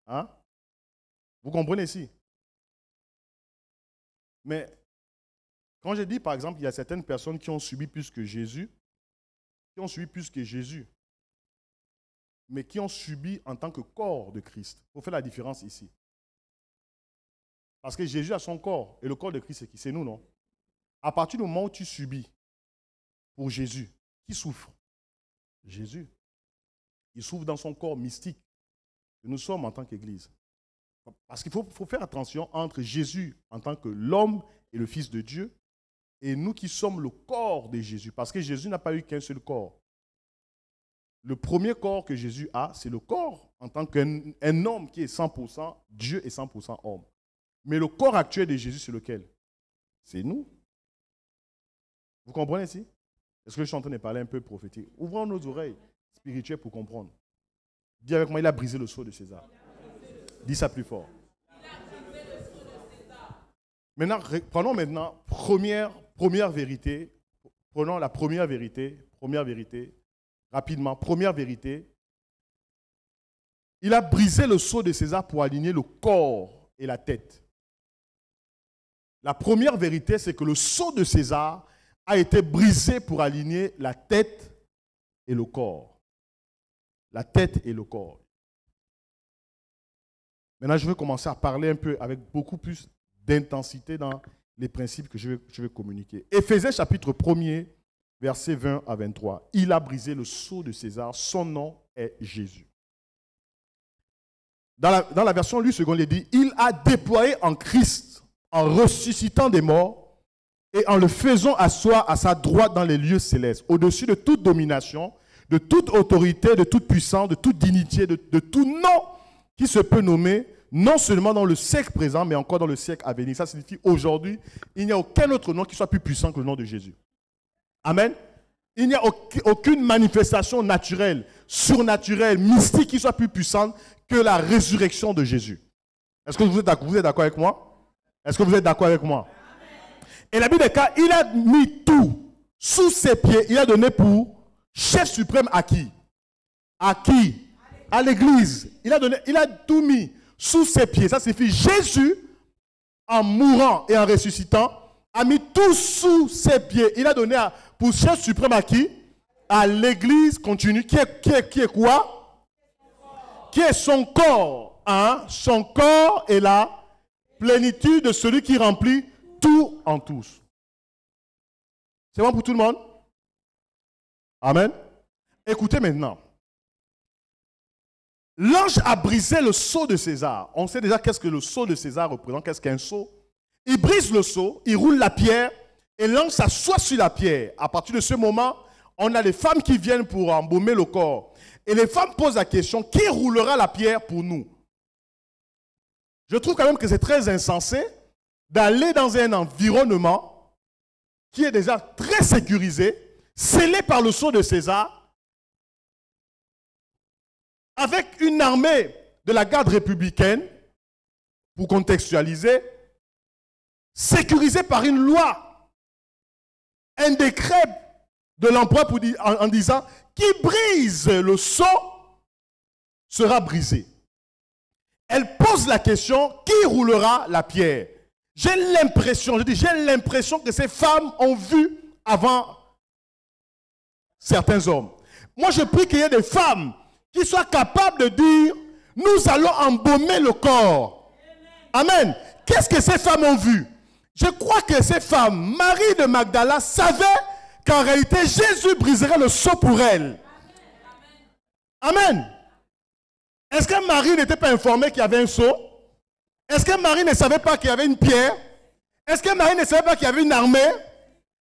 Hein? Vous comprenez ici? Mais quand je dis, par exemple, il y a certaines personnes qui ont subi plus que Jésus, mais qui ont subi en tant que corps de Christ. Il faut faire la différence ici. Parce que Jésus a son corps, et le corps de Christ, c'est qui? C'est nous, non? À partir du moment où tu subis pour Jésus, qui souffre? Jésus. Il souffre dans son corps mystique que nous sommes en tant qu'Église. Parce qu'il faut faire attention entre Jésus en tant que l'homme et le Fils de Dieu et nous qui sommes le corps de Jésus, parce que Jésus n'a pas eu qu'un seul corps. Le premier corps que Jésus a, c'est le corps en tant qu'un homme qui est 100% Dieu et 100% homme. Mais le corps actuel de Jésus, c'est lequel? C'est nous. Vous comprenez ici? Est-ce que je suis en train de parler un peu prophétique? Ouvrons nos oreilles spirituelles pour comprendre. Dis avec moi, il a brisé le sceau de César. Dis ça plus fort. Maintenant, prenons maintenant première vérité. Prenons la première vérité, rapidement, première vérité. Il a brisé le sceau de César pour aligner le corps et la tête. La première vérité, c'est que le sceau de César a été brisé pour aligner la tête et le corps. La tête et le corps. Maintenant, je vais commencer à parler un peu avec beaucoup plus d'intensité dans les principes que je vais communiquer. Éphésiens chapitre 1er, versets 20 à 23. Il a brisé le sceau de César. Son nom est Jésus. Dans la version Louis II, il dit, il a déployé en Christ, en ressuscitant des morts, et en le faisant asseoir à sa droite dans les lieux célestes, au-dessus de toute domination, de toute autorité, de toute puissance, de toute dignité, de tout nom qui se peut nommer, non seulement dans le siècle présent, mais encore dans le siècle à venir. Ça signifie aujourd'hui, il n'y a aucun autre nom qui soit plus puissant que le nom de Jésus. Amen. Il n'y a aucune manifestation naturelle, surnaturelle, mystique qui soit plus puissante que la résurrection de Jésus. Est-ce que vous êtes d'accord avec moi? Est-ce que vous êtes d'accord avec moi? Et la Bible dit qu'il a mis tout sous ses pieds. Il a donné pour chef suprême à qui? À qui? À l'Église. Il a tout mis sous ses pieds. Ça signifie Jésus, en mourant et en ressuscitant, a mis tout sous ses pieds. Il a donné pour chef suprême à qui? À l'Église continue. Qui est quoi? Qui est son corps. Hein? Son corps est la plénitude de celui qui remplit tout en tous. C'est bon pour tout le monde? Amen. Écoutez maintenant. L'ange a brisé le sceau de César. On sait déjà qu'est-ce que le sceau de César représente. Qu'est-ce qu'un sceau? Il brise le sceau, il roule la pierre et l'ange s'assoit sur la pierre. À partir de ce moment, on a les femmes qui viennent pour embaumer le corps. Et les femmes posent la question, qui roulera la pierre pour nous? Je trouve quand même que c'est très insensé d'aller dans un environnement qui est déjà très sécurisé, scellé par le sceau de César, avec une armée de la garde républicaine, pour contextualiser, sécurisé par une loi, un décret de l'empereur en disant qui brise le sceau sera brisé. Elle pose la question, qui roulera la pierre? J'ai l'impression que ces femmes ont vu avant certains hommes. Moi, je prie qu'il y ait des femmes qui soient capables de dire, nous allons embaumer le corps. Amen. Qu'est-ce que ces femmes ont vu? Je crois que ces femmes, Marie de Magdala, savaient qu'en réalité, Jésus briserait le sceau pour elles. Amen. Est-ce que Marie n'était pas informée qu'il y avait un sceau? Est-ce que Marie ne savait pas qu'il y avait une pierre? Est-ce que Marie ne savait pas qu'il y avait une armée?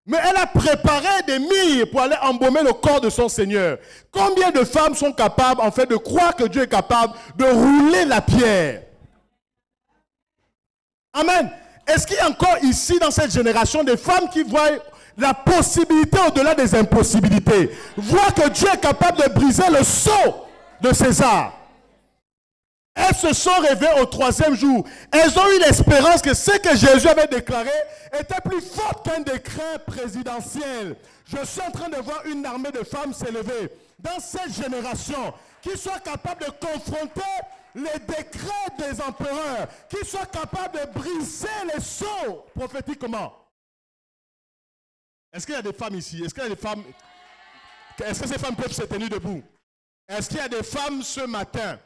Mais elle a préparé des mires pour aller embaumer le corps de son Seigneur. Combien de femmes sont capables, en fait, de croire que Dieu est capable de rouler la pierre? Amen. Est-ce qu'il y a encore ici, dans cette génération, des femmes qui voient la possibilité au-delà des impossibilités? Voient que Dieu est capable de briser le sceau de César. Elles se sont réveillées au 3e jour. Elles ont eu l'espérance que ce que Jésus avait déclaré était plus fort qu'un décret présidentiel. Je suis en train de voir une armée de femmes s'élever dans cette génération qui soit capable de confronter les décrets des empereurs, qui soit capable de briser les sceaux prophétiquement. Est-ce qu'il y a des femmes ici? Est-ce qu'il y a des femmes? Est-ce que ces femmes peuvent se tenir debout? Est-ce qu'il y a des femmes ce matin,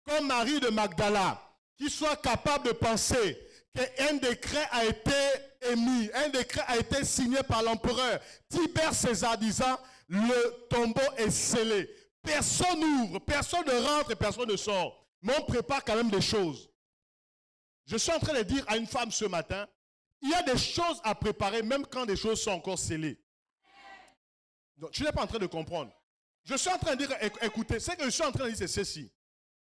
comme Marie de Magdala, qui soit capable de penser qu'un décret a été émis, un décret a été signé par l'empereur Tibère César disant le tombeau est scellé. Personne n'ouvre, personne ne rentre et personne ne sort. Mais on prépare quand même des choses. Je suis en train de dire à une femme ce matin, Il y a des choses à préparer même quand des choses sont encore scellées. Donc, tu n'es pas en train de comprendre. Je suis en train de dire, écoutez, ce que je suis en train de dire, c'est ceci.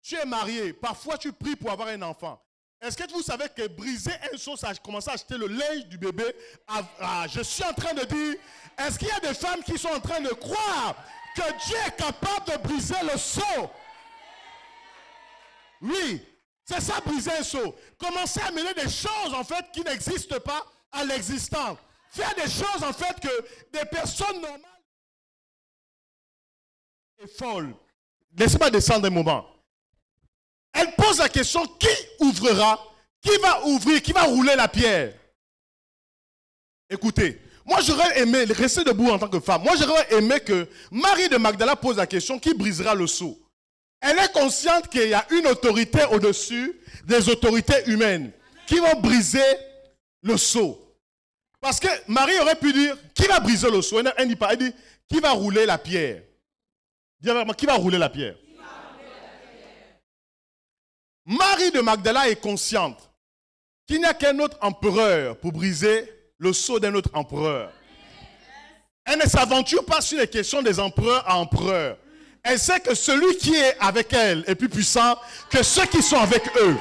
Tu es marié, parfois tu pries pour avoir un enfant. Est-ce que vous savez que briser un seau, ça a commencé à acheter le linge du bébé? Je suis en train de dire, est-ce qu'il y a des femmes qui sont en train de croire que Dieu est capable de briser le seau? Oui, c'est ça, briser un seau. Commencer à mener des choses, en fait, qui n'existent pas à l'existence. Faire des choses, en fait, que des personnes normales et folles. Laissez-moi descendre un moment. Elle pose la question, qui ouvrira? Qui va ouvrir? Qui va rouler la pierre? Écoutez, moi j'aurais aimé, rester debout en tant que femme, moi j'aurais aimé que Marie de Magdala pose la question, qui brisera le seau? Elle est consciente qu'il y a une autorité au-dessus des autorités humaines qui vont briser le seau. Parce que Marie aurait pu dire, qui va briser le seau? Elle dit pas, elle dit, qui va rouler la pierre? Dis avec moi, qui va rouler la pierre? Marie de Magdala est consciente qu'il n'y a qu'un autre empereur pour briser le sceau d'un autre empereur. Elle ne s'aventure pas sur les questions des empereurs à empereurs. Elle sait que celui qui est avec elle est plus puissant que ceux qui sont avec eux.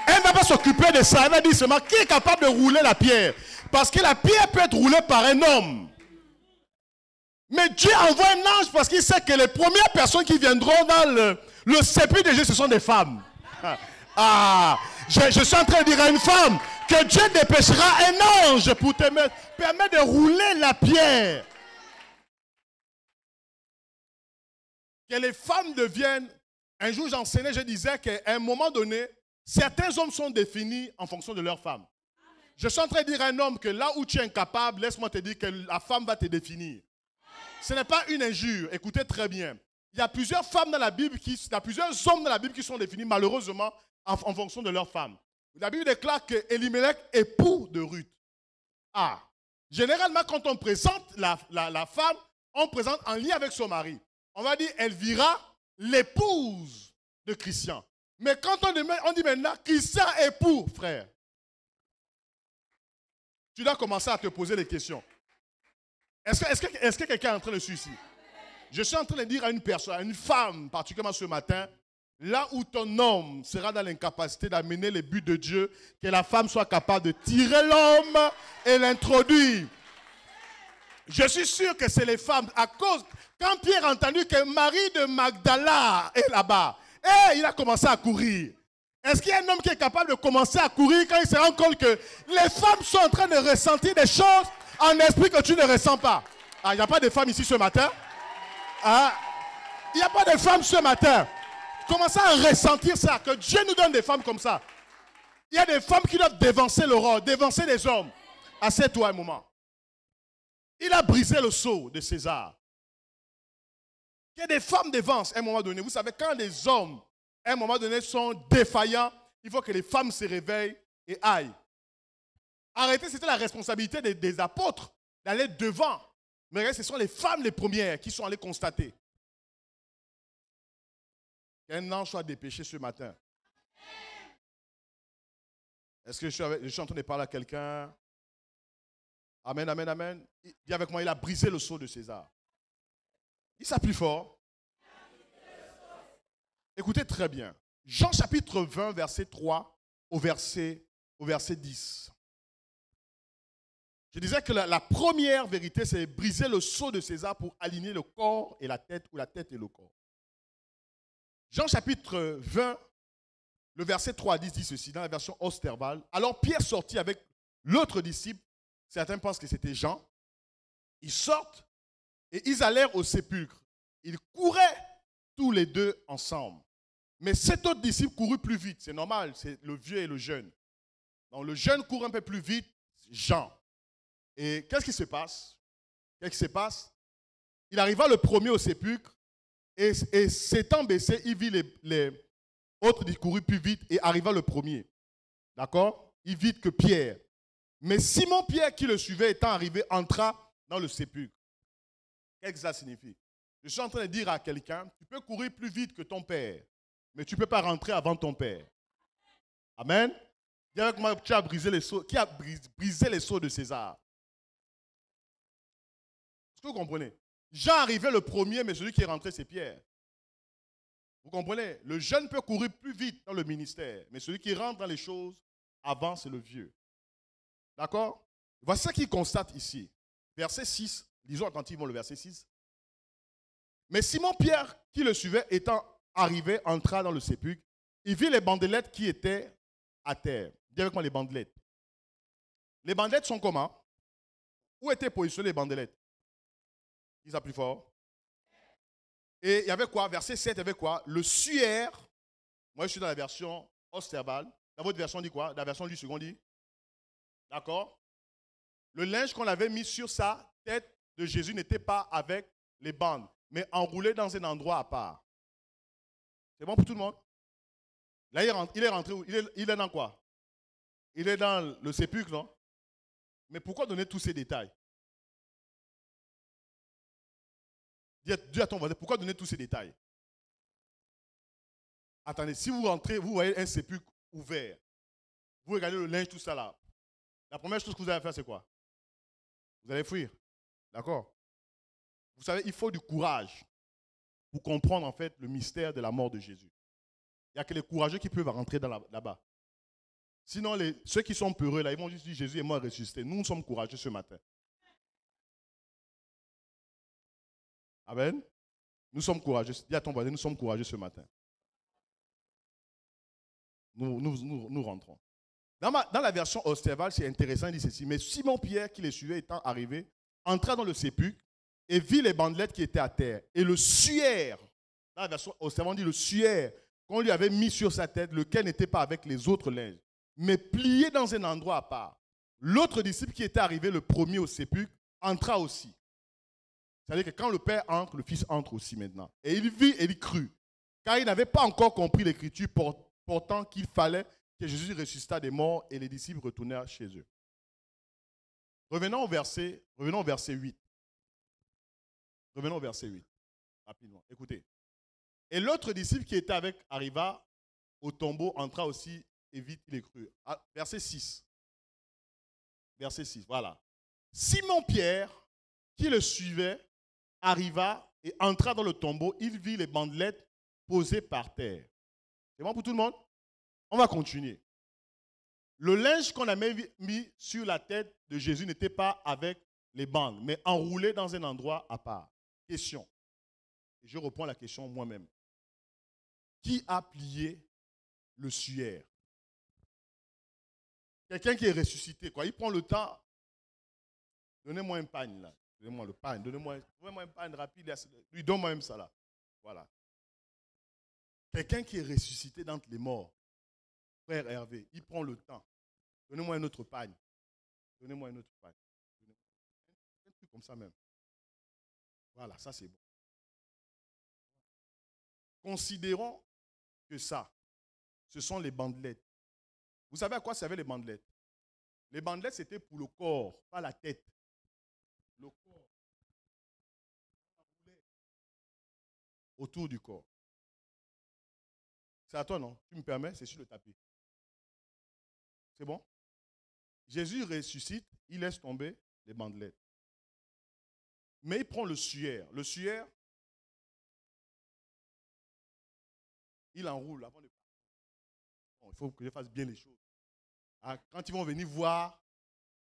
Elle ne va pas s'occuper de ça. Elle va dire seulement qui est capable de rouler la pierre. Parce que la pierre peut être roulée par un homme. Mais Dieu envoie un ange parce qu'il sait que les premières personnes qui viendront dans le sépulcre de Jésus, ce sont des femmes. Je suis en train de dire à une femme que Dieu dépêchera un ange pour te permettre de rouler la pierre. Que les femmes deviennent... Un jour j'enseignais, je disais qu'à un moment donné, certains hommes sont définis en fonction de leur femme. Je suis en train de dire à un homme que là où tu es incapable, laisse-moi te dire que la femme va te définir. Ce n'est pas une injure, écoutez très bien. Il y a plusieurs femmes dans la Bible, il y a plusieurs hommes dans la Bible qui sont définis malheureusement en fonction de leur femme. La Bible déclare que Elimelech est époux de Ruth. Généralement quand on présente la femme, on présente en lien avec son mari. On va dire Elvira, l'épouse de Christian. Mais quand on dit maintenant Christian époux, frère, tu dois commencer à te poser des questions. Est-ce que quelqu'un est en train de suivre ici? Je suis en train de dire à une personne, à une femme, particulièrement ce matin, là où ton homme sera dans l'incapacité d'amener les buts de Dieu, que la femme soit capable de tirer l'homme et l'introduire. Je suis sûr que c'est les femmes, à cause, quand Pierre a entendu que Marie de Magdala est là-bas, il a commencé à courir. Est-ce qu'il y a un homme qui est capable de commencer à courir quand il se rend compte que les femmes sont en train de ressentir des choses en esprit que tu ne ressens pas? Il n'y a pas de femmes ici ce matin? Il n'y a pas de femmes ce matin. Commencez à ressentir ça, que Dieu nous donne des femmes comme ça. Il y a des femmes qui doivent dévancer le rôle, dévancer les hommes. Assieds-toi un moment. Il a brisé le sceau de César. Il y a des femmes dévancent à un moment donné. Vous savez, quand les hommes, à un moment donné, sont défaillants, il faut que les femmes se réveillent et aillent. Arrêtez, c'était la responsabilité des apôtres d'aller devant. Mais ce sont les femmes les premières qui sont allées constater. Qu'un ange soit dépêché ce matin. Est-ce que je suis en train de parler à quelqu'un? Amen, amen, amen. Dis avec moi, il a brisé le sceau de César. Il s'appuie fort. Écoutez très bien. Jean chapitre 20, verset 3 au verset 10. Je disais que la première vérité, c'est briser le sceau de César pour aligner le corps et la tête, ou la tête et le corps. Jean chapitre 20, le verset 3 à 10 dit ceci, dans la version Osterval. Alors Pierre sortit avec l'autre disciple, certains pensent que c'était Jean. Ils sortent et ils allèrent au sépulcre. Ils couraient tous les deux ensemble. Mais cet autre disciple courut plus vite, c'est normal, c'est le vieux et le jeune. Donc le jeune court un peu plus vite, Jean. Et qu'est-ce qui se passe? Il arriva le premier au sépulcre. Et s'étant baissé, il vit les autres qui coururent plus vite et arriva le premier. D'accord? Il vit que Pierre. Mais Simon-Pierre qui le suivait étant arrivé, entra dans le sépulcre. Qu'est-ce que ça signifie? Je suis en train de dire à quelqu'un, tu peux courir plus vite que ton père, mais tu ne peux pas rentrer avant ton père. Amen? Dis avec moi, tu as brisé les sceaux. Qui a brisé les sceaux de César? Est-ce que vous comprenez? Jean arrivait le premier, mais celui qui est rentré, c'est Pierre. Vous comprenez? Le jeune peut courir plus vite dans le ministère, mais celui qui rentre dans les choses, avant, c'est le vieux. D'accord? Voici ce qu'il constate ici. Verset 6. Lisons attentivement le verset 6. Mais Simon-Pierre, qui le suivait, étant arrivé, entra dans le sépulcre. Il vit les bandelettes qui étaient à terre. Dis avec moi les bandelettes. Les bandelettes sont comment? Où étaient positionnées les bandelettes? Dis ça plus fort. Et il y avait quoi? Verset 7, il y avait quoi? Le suaire. Moi, je suis dans la version Osterval. Dans votre version, dit quoi? Dans la version du second, dit? D'accord? Le linge qu'on avait mis sur sa tête de Jésus n'était pas avec les bandes, mais enroulé dans un endroit à part. C'est bon pour tout le monde? Là, il est rentré où? Il est dans quoi? Il est dans le sépulcre, non? Mais pourquoi donner tous ces détails? Dis à ton voisin, pourquoi donner tous ces détails? Attendez, si vous rentrez, vous voyez un sépulcre ouvert, vous regardez le linge, tout ça là, la première chose que vous allez faire, c'est quoi? Vous allez fuir. D'accord? Vous savez, il faut du courage pour comprendre en fait le mystère de la mort de Jésus. Il n'y a que les courageux qui peuvent rentrer là-bas. Sinon, ceux qui sont peureux, là, ils vont juste dire Jésus est mort ressuscité. Nous sommes courageux ce matin. Amen. Nous sommes courageux. Dis à ton voisin, nous sommes courageux ce matin. Nous rentrons. Dans la version Osterval, c'est intéressant, il dit ceci. Mais Simon-Pierre, qui les suivait, étant arrivé, entra dans le sépulcre et vit les bandelettes qui étaient à terre. Et le suaire, dans la version Osterval, on dit le suaire qu'on lui avait mis sur sa tête, lequel n'était pas avec les autres linges, mais plié dans un endroit à part. L'autre disciple qui était arrivé le premier au sépulcre entra aussi. C'est-à-dire que quand le Père entre, le Fils entre aussi maintenant. Et il vit et il crut. Car il n'avait pas encore compris l'Écriture, pourtant qu'il fallait que Jésus ressuscita des morts et les disciples retournèrent chez eux. Revenons au verset 8. Revenons au verset 8. Rapidement. Écoutez. Et l'autre disciple qui était avec arriva au tombeau, entra aussi et vite il est cru. Verset 6. Verset 6, voilà. Simon-Pierre, qui le suivait, arriva et entra dans le tombeau. Il vit les bandelettes posées par terre. C'est bon pour tout le monde? On va continuer. Le linge qu'on a mis sur la tête de Jésus n'était pas avec les bandes, mais enroulé dans un endroit à part. Question. Et je reprends la question moi-même. Qui a plié le suaire? Quelqu'un qui est ressuscité, quoi. Il prend le temps. Donnez-moi un pagne, là. Donnez-moi le pagne. Donnez-moi un pagne rapide. Lui, donne-moi même ça, là. Voilà. Quelqu'un qui est ressuscité d'entre les morts. Frère Hervé, il prend le temps. Donnez-moi un autre pagne. Donnez-moi un autre pagne. Un truc comme ça même. Voilà, ça c'est bon. Considérons que ça, ce sont les bandelettes. Vous savez à quoi servaient les bandelettes? Les bandelettes, c'était pour le corps, pas la tête. Le corps. Autour du corps. C'est à toi, non? Tu me permets? C'est sur le tapis. C'est bon? Jésus ressuscite, il laisse tomber les bandelettes. Mais il prend le suaire. Le suaire, il enroule avant de partir. Bon, il faut que je fasse bien les choses. Ah, quand ils vont venir voir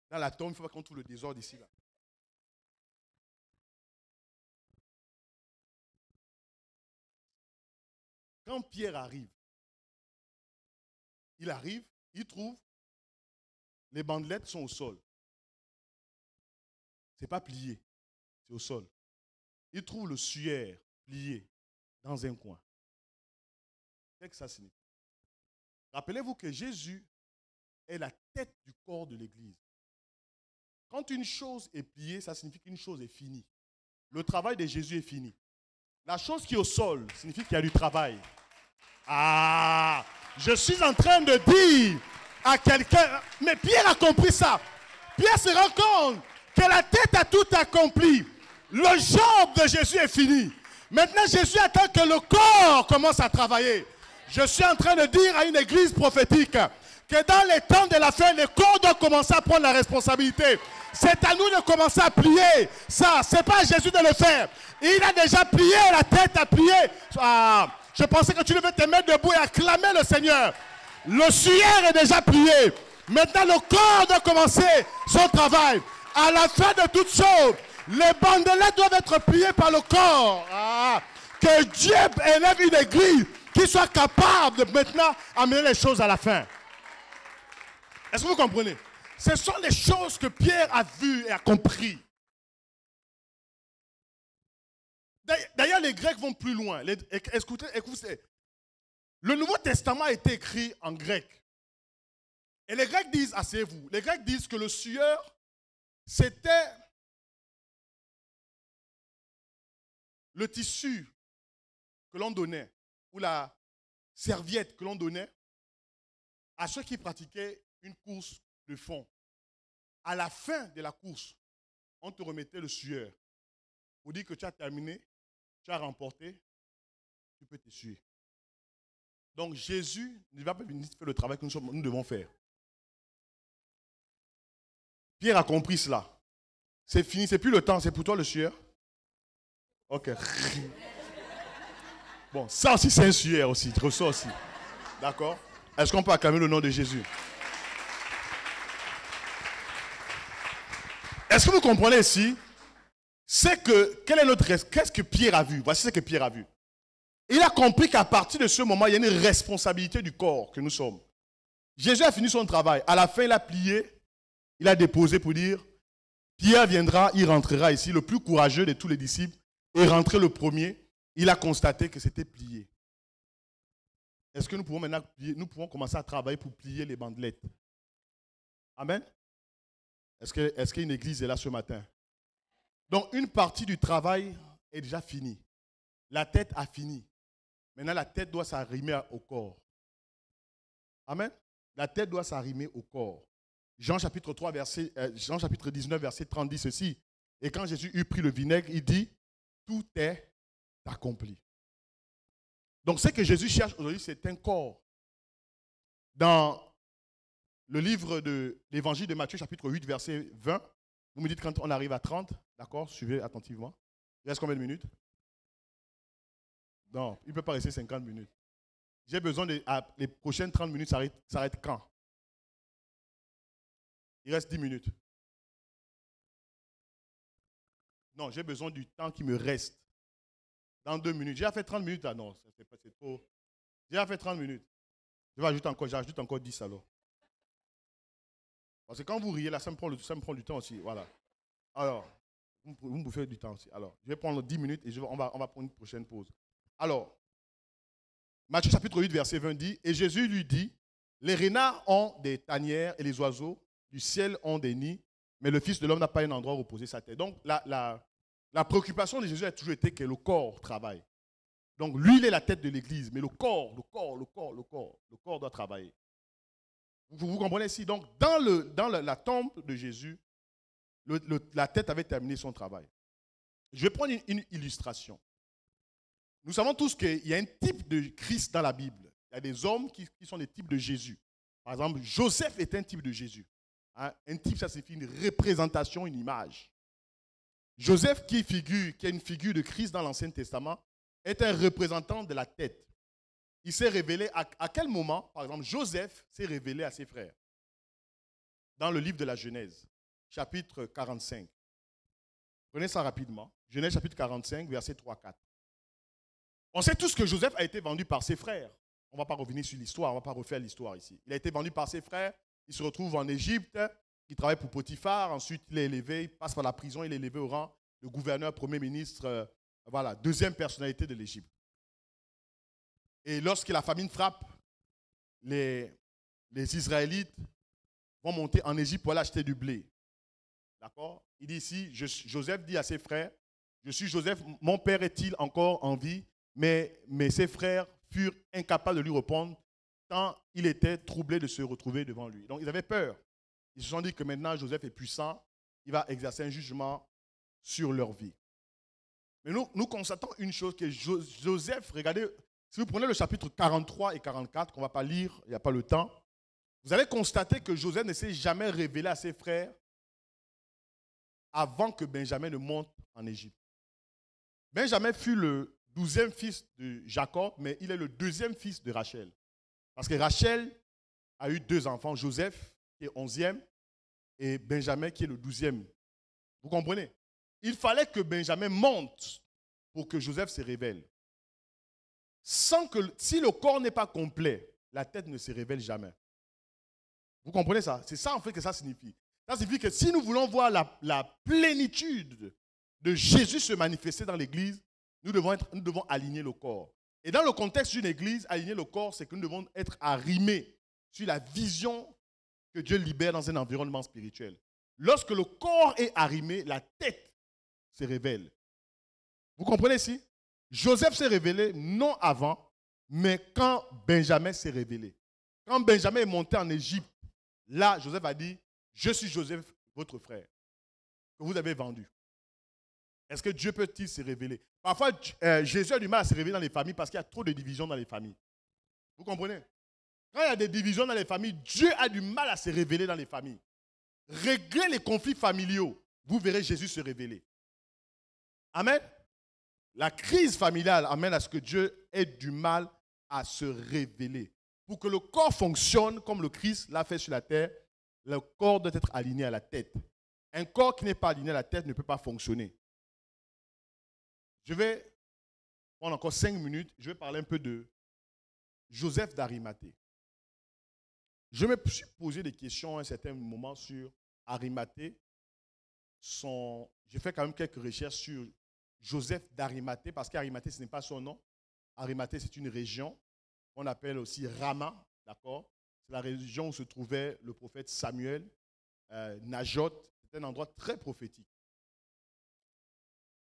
dans la tombe, il ne faut pas qu'on trouve le désordre ici. Là. Quand Pierre arrive, il trouve les bandelettes sont au sol. Ce n'est pas plié, c'est au sol. Il trouve le suaire plié dans un coin. Qu'est-ce que ça signifie? Rappelez-vous que Jésus est la tête du corps de l'Église. Quand une chose est pliée, ça signifie qu'une chose est finie. Le travail de Jésus est fini. La chose qui est au sol signifie qu'il y a du travail. Ah, je suis en train de dire à quelqu'un, mais Pierre a compris ça. Pierre se rend compte que la tête a tout accompli. Le job de Jésus est fini. Maintenant, Jésus attend que le corps commence à travailler. Je suis en train de dire à une église prophétique que dans les temps de la fin, le corps doit commencer à prendre la responsabilité. C'est à nous de commencer à plier. Ça, c'est pas à Jésus de le faire. Il a déjà plié, la tête a plié. Ah, je pensais que tu devais te mettre debout et acclamer le Seigneur. Le suaire est déjà plié. Maintenant, le corps doit commencer son travail. À la fin de toutes choses, les bandelettes doivent être pliées par le corps. Ah, que Dieu élève une église qui soit capable de maintenant amener les choses à la fin. Est-ce que vous comprenez? Ce sont les choses que Pierre a vues et a compris. D'ailleurs, les Grecs vont plus loin. Écoutez. Le Nouveau Testament a été écrit en grec. Et les Grecs disent, asseyez-vous, les Grecs disent que le sueur, c'était le tissu que l'on donnait, ou la serviette que l'on donnait à ceux qui pratiquaient une course de fond. À la fin de la course, on te remettait le sueur pour dire que tu as terminé, tu as remporté, tu peux t'essuyer. Donc Jésus ne va pas venir faire le travail que nous devons faire. Pierre a compris cela. C'est fini, c'est plus le temps, c'est pour toi le sueur. Ok. Bon, ça aussi c'est un sueur aussi, tu reçois aussi. D'accord? Est-ce qu'on peut acclamer le nom de Jésus? Est-ce que vous comprenez ici? C'est que, qu'est-ce que Pierre a vu? Voici ce que Pierre a vu. Il a compris qu'à partir de ce moment, il y a une responsabilité du corps que nous sommes. Jésus a fini son travail. À la fin, il a plié, il a déposé pour dire, Pierre viendra, il rentrera ici, le plus courageux de tous les disciples, est rentré le premier. Il a constaté que c'était plié. Est-ce que nous pouvons maintenant plier, nous pouvons commencer à travailler pour plier les bandelettes? Amen. Est-ce qu'une église est là ce matin? Donc, une partie du travail est déjà finie. La tête a fini. Maintenant, la tête doit s'arrimer au corps. Amen. La tête doit s'arrimer au corps. Jean chapitre 19, verset 30 dit ceci. Et quand Jésus eut pris le vinaigre, il dit, tout est accompli. Donc, ce que Jésus cherche aujourd'hui, c'est un corps. Dans le livre de l'évangile de Matthieu, chapitre 8, verset 20, vous me dites quand on arrive à 30, d'accord? Suivez attentivement. Il reste combien de minutes? Non, il ne peut pas rester 50 minutes. J'ai besoin les prochaines 30 minutes s'arrêtent quand? Il reste 10 minutes. Non, j'ai besoin du temps qui me reste. Dans 2 minutes. J'ai fait 30 minutes. Ah non, c'est trop. J'ai fait 30 minutes. J'ajoute encore 10 alors. Parce que quand vous riez, là, ça me prend du temps aussi. Voilà. Alors, vous me bouffez du temps aussi. Alors, je vais prendre 10 minutes et on va prendre une prochaine pause. Alors, Matthieu chapitre 8, verset 20 dit, et Jésus lui dit, les renards ont des tanières et les oiseaux du ciel ont des nids, mais le Fils de l'homme n'a pas un endroit où reposer sa tête. Donc, la préoccupation de Jésus a toujours été que le corps travaille. Donc, lui, il est la tête de l'Église, mais le corps doit travailler. Vous comprenez ici? Donc, dans la tombe de Jésus, la tête avait terminé son travail. Je vais prendre une illustration. Nous savons tous qu'il y a un type de Christ dans la Bible. Il y a des hommes qui sont des types de Jésus. Par exemple, Joseph est un type de Jésus. Hein? Un type, ça signifie une représentation, une image. Joseph, qui est une figure de Christ dans l'Ancien Testament, est un représentant de la tête. Il s'est révélé à quel moment? Par exemple, Joseph s'est révélé à ses frères. Dans le livre de la Genèse, chapitre 45. Prenez ça rapidement. Genèse chapitre 45, versets 3-4. On sait tous que Joseph a été vendu par ses frères. On ne va pas revenir sur l'histoire, on ne va pas refaire l'histoire ici. Il a été vendu par ses frères, il se retrouve en Égypte, il travaille pour Potiphar, ensuite il est élevé, il passe par la prison, il est élevé au rang de gouverneur, premier ministre, voilà, deuxième personnalité de l'Égypte. Et lorsque la famine frappe, les Israélites vont monter en Égypte pour aller acheter du blé. D'accord? Il dit ici, Joseph dit à ses frères, je suis Joseph, mon père est-il encore en vie? Mais ses frères furent incapables de lui répondre tant il était troublé de se retrouver devant lui. Donc ils avaient peur. Ils se sont dit que maintenant Joseph est puissant, il va exercer un jugement sur leur vie. Mais nous constatons une chose, que Joseph, regardez, si vous prenez le chapitre 43 et 44, qu'on ne va pas lire, il n'y a pas le temps, Vous allez constater que Joseph ne s'est jamais révélé à ses frères avant que Benjamin ne monte en Égypte. Benjamin fut le 12e fils de Jacob, mais il est le 2e fils de Rachel. Parce que Rachel a eu 2 enfants, Joseph qui est 11e et Benjamin qui est le 12e. Vous comprenez? Il fallait que Benjamin monte pour que Joseph se révèle. Si le corps n'est pas complet, la tête ne se révèle jamais. Vous comprenez ça? C'est ça en fait que ça signifie. Ça signifie que si nous voulons voir la plénitude de Jésus se manifester dans l'église, nous devons aligner le corps. Et dans le contexte d'une église, aligner le corps, c'est que nous devons être arrimés sur la vision que Dieu libère dans un environnement spirituel. Lorsque le corps est arrimé, la tête se révèle. Vous comprenez ici? Joseph s'est révélé non avant, mais quand Benjamin s'est révélé. Quand Benjamin est monté en Égypte, là, Joseph a dit, je suis Joseph, votre frère, que vous avez vendu. Est-ce que Dieu peut-il se révéler? Parfois, Jésus a du mal à se révéler dans les familles parce qu'il y a trop de divisions dans les familles. Vous comprenez? Quand il y a des divisions dans les familles, Dieu a du mal à se révéler dans les familles. Réglez les conflits familiaux, vous verrez Jésus se révéler. Amen. La crise familiale amène à ce que Dieu ait du mal à se révéler. Pour que le corps fonctionne comme le Christ l'a fait sur la terre, le corps doit être aligné à la tête. Un corps qui n'est pas aligné à la tête ne peut pas fonctionner. Je vais prendre encore 5 minutes, je vais parler un peu de Joseph d'Arimathée. Je me suis posé des questions à un certain moment sur Arimathée. J'ai fait quand même quelques recherches sur Joseph d'Arimathée, parce qu'Arimathée, ce n'est pas son nom. Arimathée, c'est une région qu'on appelle aussi Rama, d'accord? C'est la région où se trouvait le prophète Samuel, Najot. C'est un endroit très prophétique.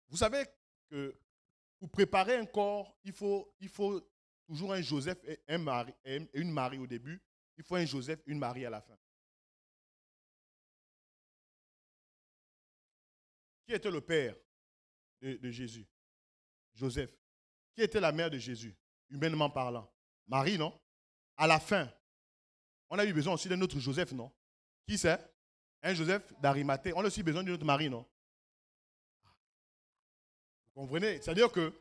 Vous savez que pour préparer un corps, il faut toujours un Joseph et une Marie au début. Il faut un Joseph et une Marie à la fin. Qui était le père de Jésus? Joseph. Qui était la mère de Jésus, humainement parlant? Marie, non? À la fin, on a eu besoin aussi d'un autre Joseph, non? Qui c'est? Un Joseph d'Arimathée. On a aussi besoin d'une autre Marie, non? Vous comprenez? C'est-à-dire que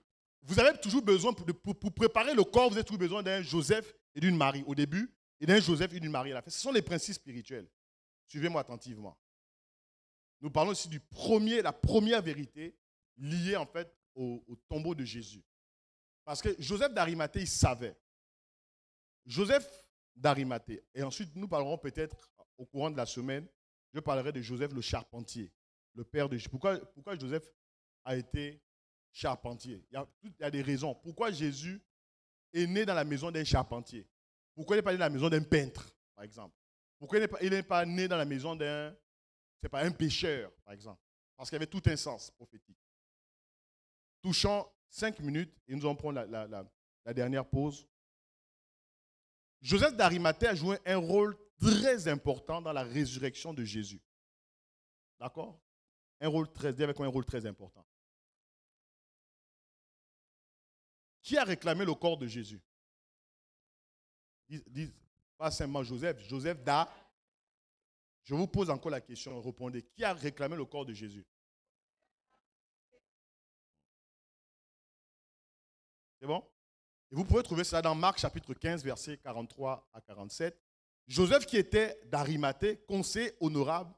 vous avez toujours besoin, pour préparer le corps, vous avez toujours besoin d'un Joseph et d'une Marie au début, et d'un Joseph et d'une Marie à la fin. Ce sont les principes spirituels. Suivez-moi attentivement. Nous parlons aussi la première vérité liée en fait au tombeau de Jésus. Parce que Joseph d'Arimathée, il savait. Joseph d'Arimathée. Et ensuite, nous parlerons peut-être au courant de la semaine, je parlerai de Joseph le charpentier, le père de Jésus. Pourquoi Joseph a été charpentier? Il y a des raisons. Pourquoi Jésus est né dans la maison d'un charpentier? Pourquoi il n'est pas né dans la maison d'un peintre, par exemple? Pourquoi il n'est pas né dans la maison d'un pêcheur, par exemple? Parce qu'il y avait tout un sens prophétique. Touchons 5 minutes et nous allons prendre la dernière pause. Joseph d'Arimathée a joué un rôle très important dans la résurrection de Jésus. D'accord? Un rôle très important. Qui a réclamé le corps de Jésus? Pas simplement Joseph. Je vous pose encore la question, répondez. Qui a réclamé le corps de Jésus? C'est bon? Et vous pouvez trouver ça dans Marc chapitre 15, versets 43 à 47. Joseph, qui était d'Arimathée, conseiller honorable,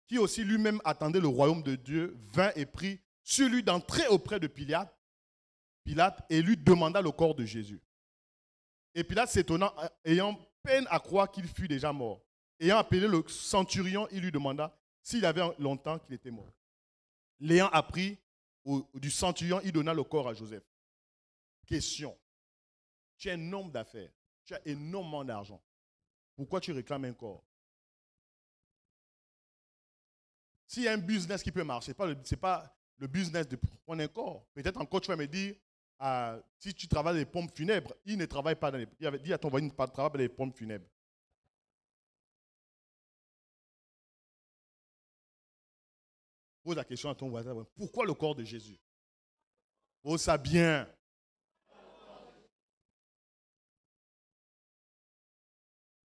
qui aussi lui-même attendait le royaume de Dieu, vint et prit sur lui d'entrer auprès de Pilate et lui demanda le corps de Jésus. Et Pilate s'étonnant, ayant peine à croire qu'il fût déjà mort. Ayant appelé le centurion, il lui demanda s'il avait longtemps qu'il était mort. L'ayant appris du centurion, il donna le corps à Joseph. Question. Tu es un homme d'affaires. Tu as énormément d'argent. Pourquoi tu réclames un corps? S'il y a un business qui peut marcher, ce n'est pas le business de prendre un corps. Peut-être encore tu vas me dire, si tu travailles dans les pompes funèbres, il ne travaille pas dans les... Il avait dit à ton voisin, il ne travaille pas dans les pompes funèbres. Pose la question à ton voisin, pourquoi le corps de Jésus? Pose ça bien.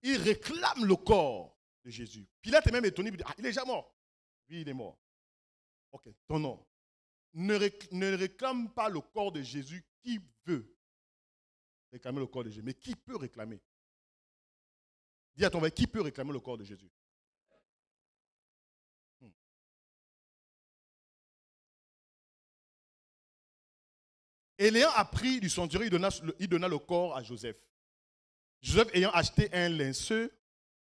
il réclame le corps de Jésus. Pilate est même étonné, il dit, ah, il est déjà mort. Oui, il est mort. Ok, ton nom. Ne réclame pas le corps de Jésus. Qui veut réclamer le corps de Jésus? Mais qui peut réclamer? Dis à ton frère, qui peut réclamer le corps de Jésus? Et l'ayant appris du centurion, il donna le corps à Joseph. Joseph, ayant acheté un linceux,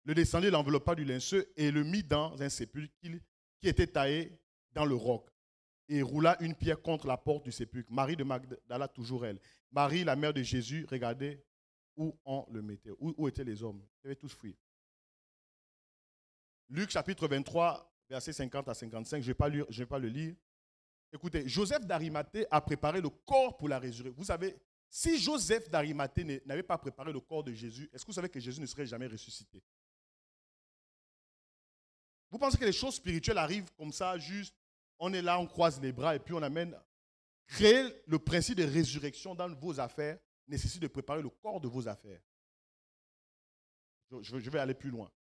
le descendit, l'enveloppa du linceux et le mit dans un sépulcre qui était taillé dans le roc. Et roula une pierre contre la porte du sépulcre. Marie de Magdala, toujours elle. Marie, la mère de Jésus, regardait où on le mettait. Où étaient les hommes? Ils avaient tous fui. Luc chapitre 23, versets 50 à 55. Je ne vais pas le lire. Écoutez, Joseph d'Arimathée a préparé le corps pour la résurrection. Vous savez, si Joseph d'Arimathée n'avait pas préparé le corps de Jésus, est-ce que vous savez que Jésus ne serait jamais ressuscité? Vous pensez que les choses spirituelles arrivent comme ça, juste, on est là, on croise les bras et puis on amène. Créer le principe de résurrection dans vos affaires nécessite de préparer le corps de vos affaires. Je vais aller plus loin.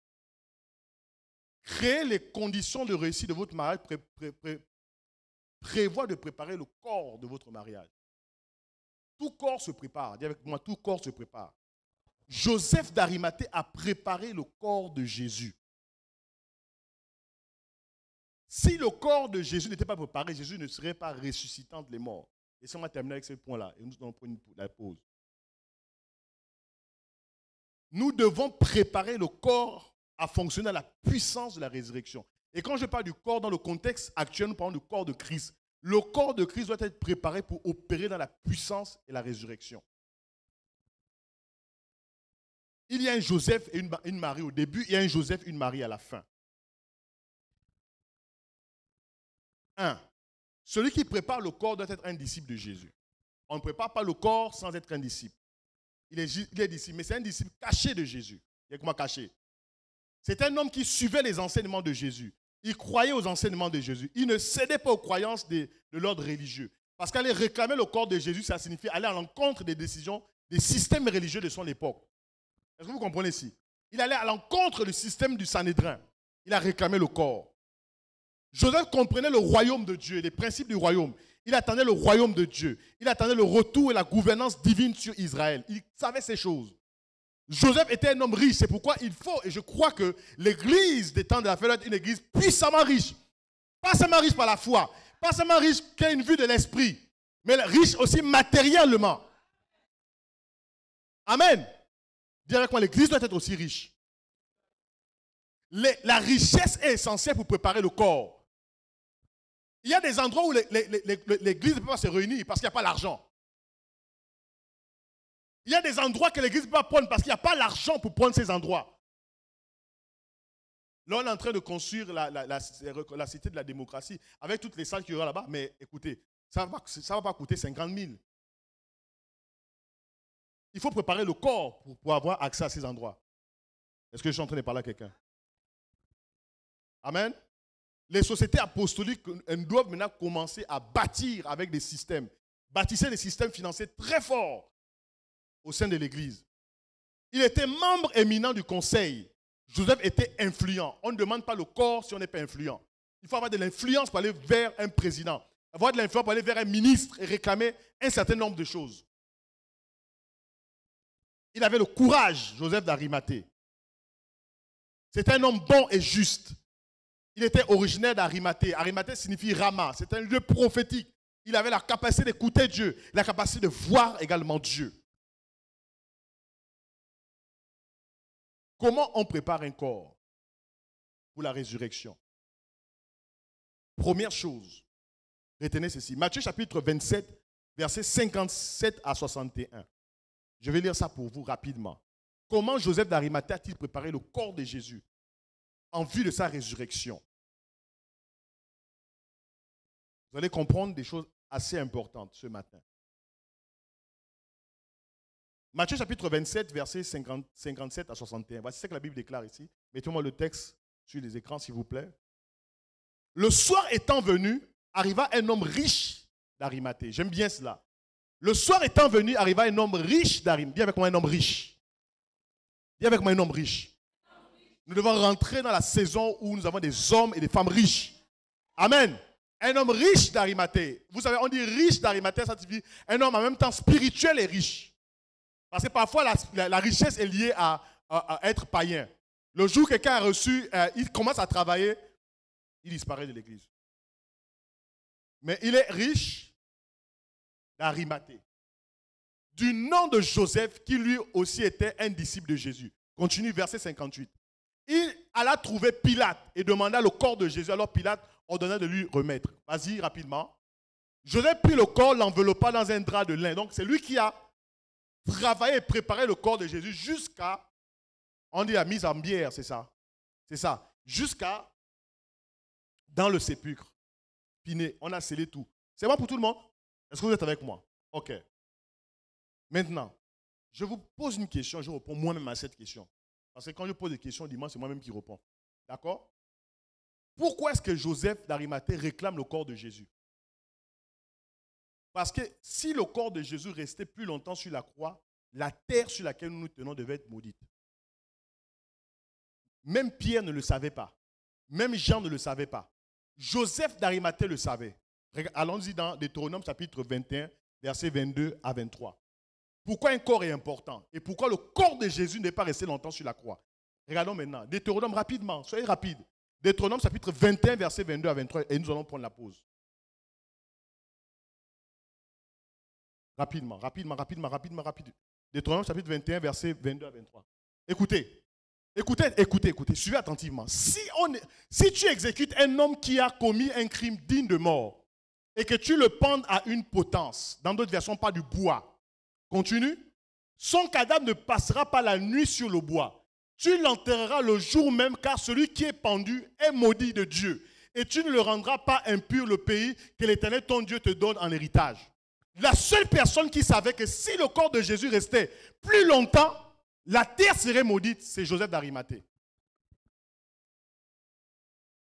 Créer les conditions de réussite de votre mariage prévoit de préparer le corps de votre mariage. Tout corps se prépare. Dis avec moi, tout corps se prépare. Joseph d'Arimathée a préparé le corps de Jésus. Si le corps de Jésus n'était pas préparé, Jésus ne serait pas ressuscitant de les morts. Et si on va terminer avec ce point-là, et nous allons prendre la pause. Nous devons préparer le corps à fonctionner à la puissance de la résurrection. Et quand je parle du corps dans le contexte actuel, nous parlons du corps de Christ. Le corps de Christ doit être préparé pour opérer dans la puissance et la résurrection. Il y a un Joseph et une Marie au début, il y a un Joseph et une Marie à la fin. 1. Celui qui prépare le corps doit être un disciple de Jésus. On ne prépare pas le corps sans être un disciple. Il est disciple, mais c'est un disciple caché de Jésus. Il est comment caché? C'est un homme qui suivait les enseignements de Jésus. Il croyait aux enseignements de Jésus. Il ne cédait pas aux croyances de l'ordre religieux. Parce qu'aller réclamer le corps de Jésus, ça signifie aller à l'encontre des décisions des systèmes religieux de son époque. Est-ce que vous comprenez ici? Il allait à l'encontre du système du Sanhédrin. Il a réclamé le corps. Joseph comprenait le royaume de Dieu, les principes du royaume. Il attendait le royaume de Dieu. Il attendait le retour et la gouvernance divine sur Israël. Il savait ces choses. Joseph était un homme riche. C'est pourquoi il faut, et je crois que l'église des temps de la fin doit être une église puissamment riche. Pas seulement riche par la foi, pas seulement riche qui a une vue de l'esprit, mais riche aussi matériellement. Amen. Dis avec moi, l'église doit être aussi riche. La richesse est essentielle pour préparer le corps. Il y a des endroits où l'église ne peut pas se réunir parce qu'il n'y a pas l'argent. Il y a des endroits que l'église ne peut pas prendre parce qu'il n'y a pas l'argent pour prendre ces endroits. Là, on est en train de construire la cité de la démocratie avec toutes les salles qu'il y aura là-bas. Mais écoutez, ça ne va pas coûter 50 000. Il faut préparer le corps pour avoir accès à ces endroits. Est-ce que je suis en train de parler à quelqu'un? Amen. Les sociétés apostoliques doivent maintenant commencer à bâtir avec des systèmes. Bâtissez des systèmes financiers très forts au sein de l'Église. Il était membre éminent du conseil. Joseph était influent. On ne demande pas le corps si on n'est pas influent. Il faut avoir de l'influence pour aller vers un président. Avoir de l'influence pour aller vers un ministre et réclamer un certain nombre de choses. Il avait le courage, Joseph d'Arimathée. C'était un homme bon et juste. Il était originaire d'Arimathée. Arimathée signifie Rama. C'est un lieu prophétique. Il avait la capacité d'écouter Dieu, la capacité de voir également Dieu. Comment on prépare un corps pour la résurrection? Première chose, retenez ceci. Matthieu chapitre 27, versets 57 à 61. Je vais lire ça pour vous rapidement. Comment Joseph d'Arimathée a-t-il préparé le corps de Jésus en vue de sa résurrection? Vous allez comprendre des choses assez importantes ce matin. Matthieu chapitre 27, versets 57 à 61. Voici ce que la Bible déclare ici. Mettez-moi le texte sur les écrans, s'il vous plaît. Le soir étant venu, arriva un homme riche d'Arimathée. J'aime bien cela. Le soir étant venu, arriva un homme riche d'Arimathée. Dis avec moi un homme riche. Dis avec moi un homme riche. nous devons rentrer dans la saison où nous avons des hommes et des femmes riches. Amen. Un homme riche d'Arimathée. Vous savez, on dit riche d'Arimathée, ça signifie un homme en même temps spirituel et riche. Parce que parfois, la richesse est liée à être païen. Le jour où quelqu'un a reçu, il commence à travailler, il disparaît de l'église. Mais il est riche d'Arimathée. Du nom de Joseph, qui lui aussi était un disciple de Jésus. Continue, verset 58. Il alla trouver Pilate et demanda le corps de Jésus. Alors Pilate ordonna de lui remettre. Vas-y, rapidement. Joseph prit le corps, l'enveloppa dans un drap de lin. Donc c'est lui qui a travaillé et préparé le corps de Jésus jusqu'à, on dit la mise en bière, c'est ça. C'est ça. Jusqu'à dans le sépulcre. Piné, on a scellé tout. C'est bon pour tout le monde? Est-ce que vous êtes avec moi? Ok. Maintenant, je vous pose une question, je réponds moi-même à cette question. Parce que quand je pose des questions, dimanche, c'est moi-même qui réponds. D'accord? Pourquoi est-ce que Joseph d'Arimathée réclame le corps de Jésus? Parce que si le corps de Jésus restait plus longtemps sur la croix, la terre sur laquelle nous nous tenons devait être maudite. Même Pierre ne le savait pas. Même Jean ne le savait pas. Joseph d'Arimathée le savait. Allons-y dans Deutéronome chapitre 21, versets 22 à 23. Pourquoi un corps est important? Et pourquoi le corps de Jésus n'est pas resté longtemps sur la croix? Regardons maintenant. Deutéronome rapidement, soyez rapides. Deutéronome chapitre 21, versets 22 à 23, et nous allons prendre la pause. Rapidement. Deutéronome chapitre 21, versets 22 à 23. Écoutez. Suivez attentivement. Si tu exécutes un homme qui a commis un crime digne de mort et que tu le pendes à une potence, dans d'autres versions, pas du bois, continue. Son cadavre ne passera pas la nuit sur le bois. Tu l'enterreras le jour même, car celui qui est pendu est maudit de Dieu. Et tu ne le rendras pas impur le pays que l'Éternel ton Dieu te donne en héritage. La seule personne qui savait que si le corps de Jésus restait plus longtemps, la terre serait maudite, c'est Joseph d'Arimathée.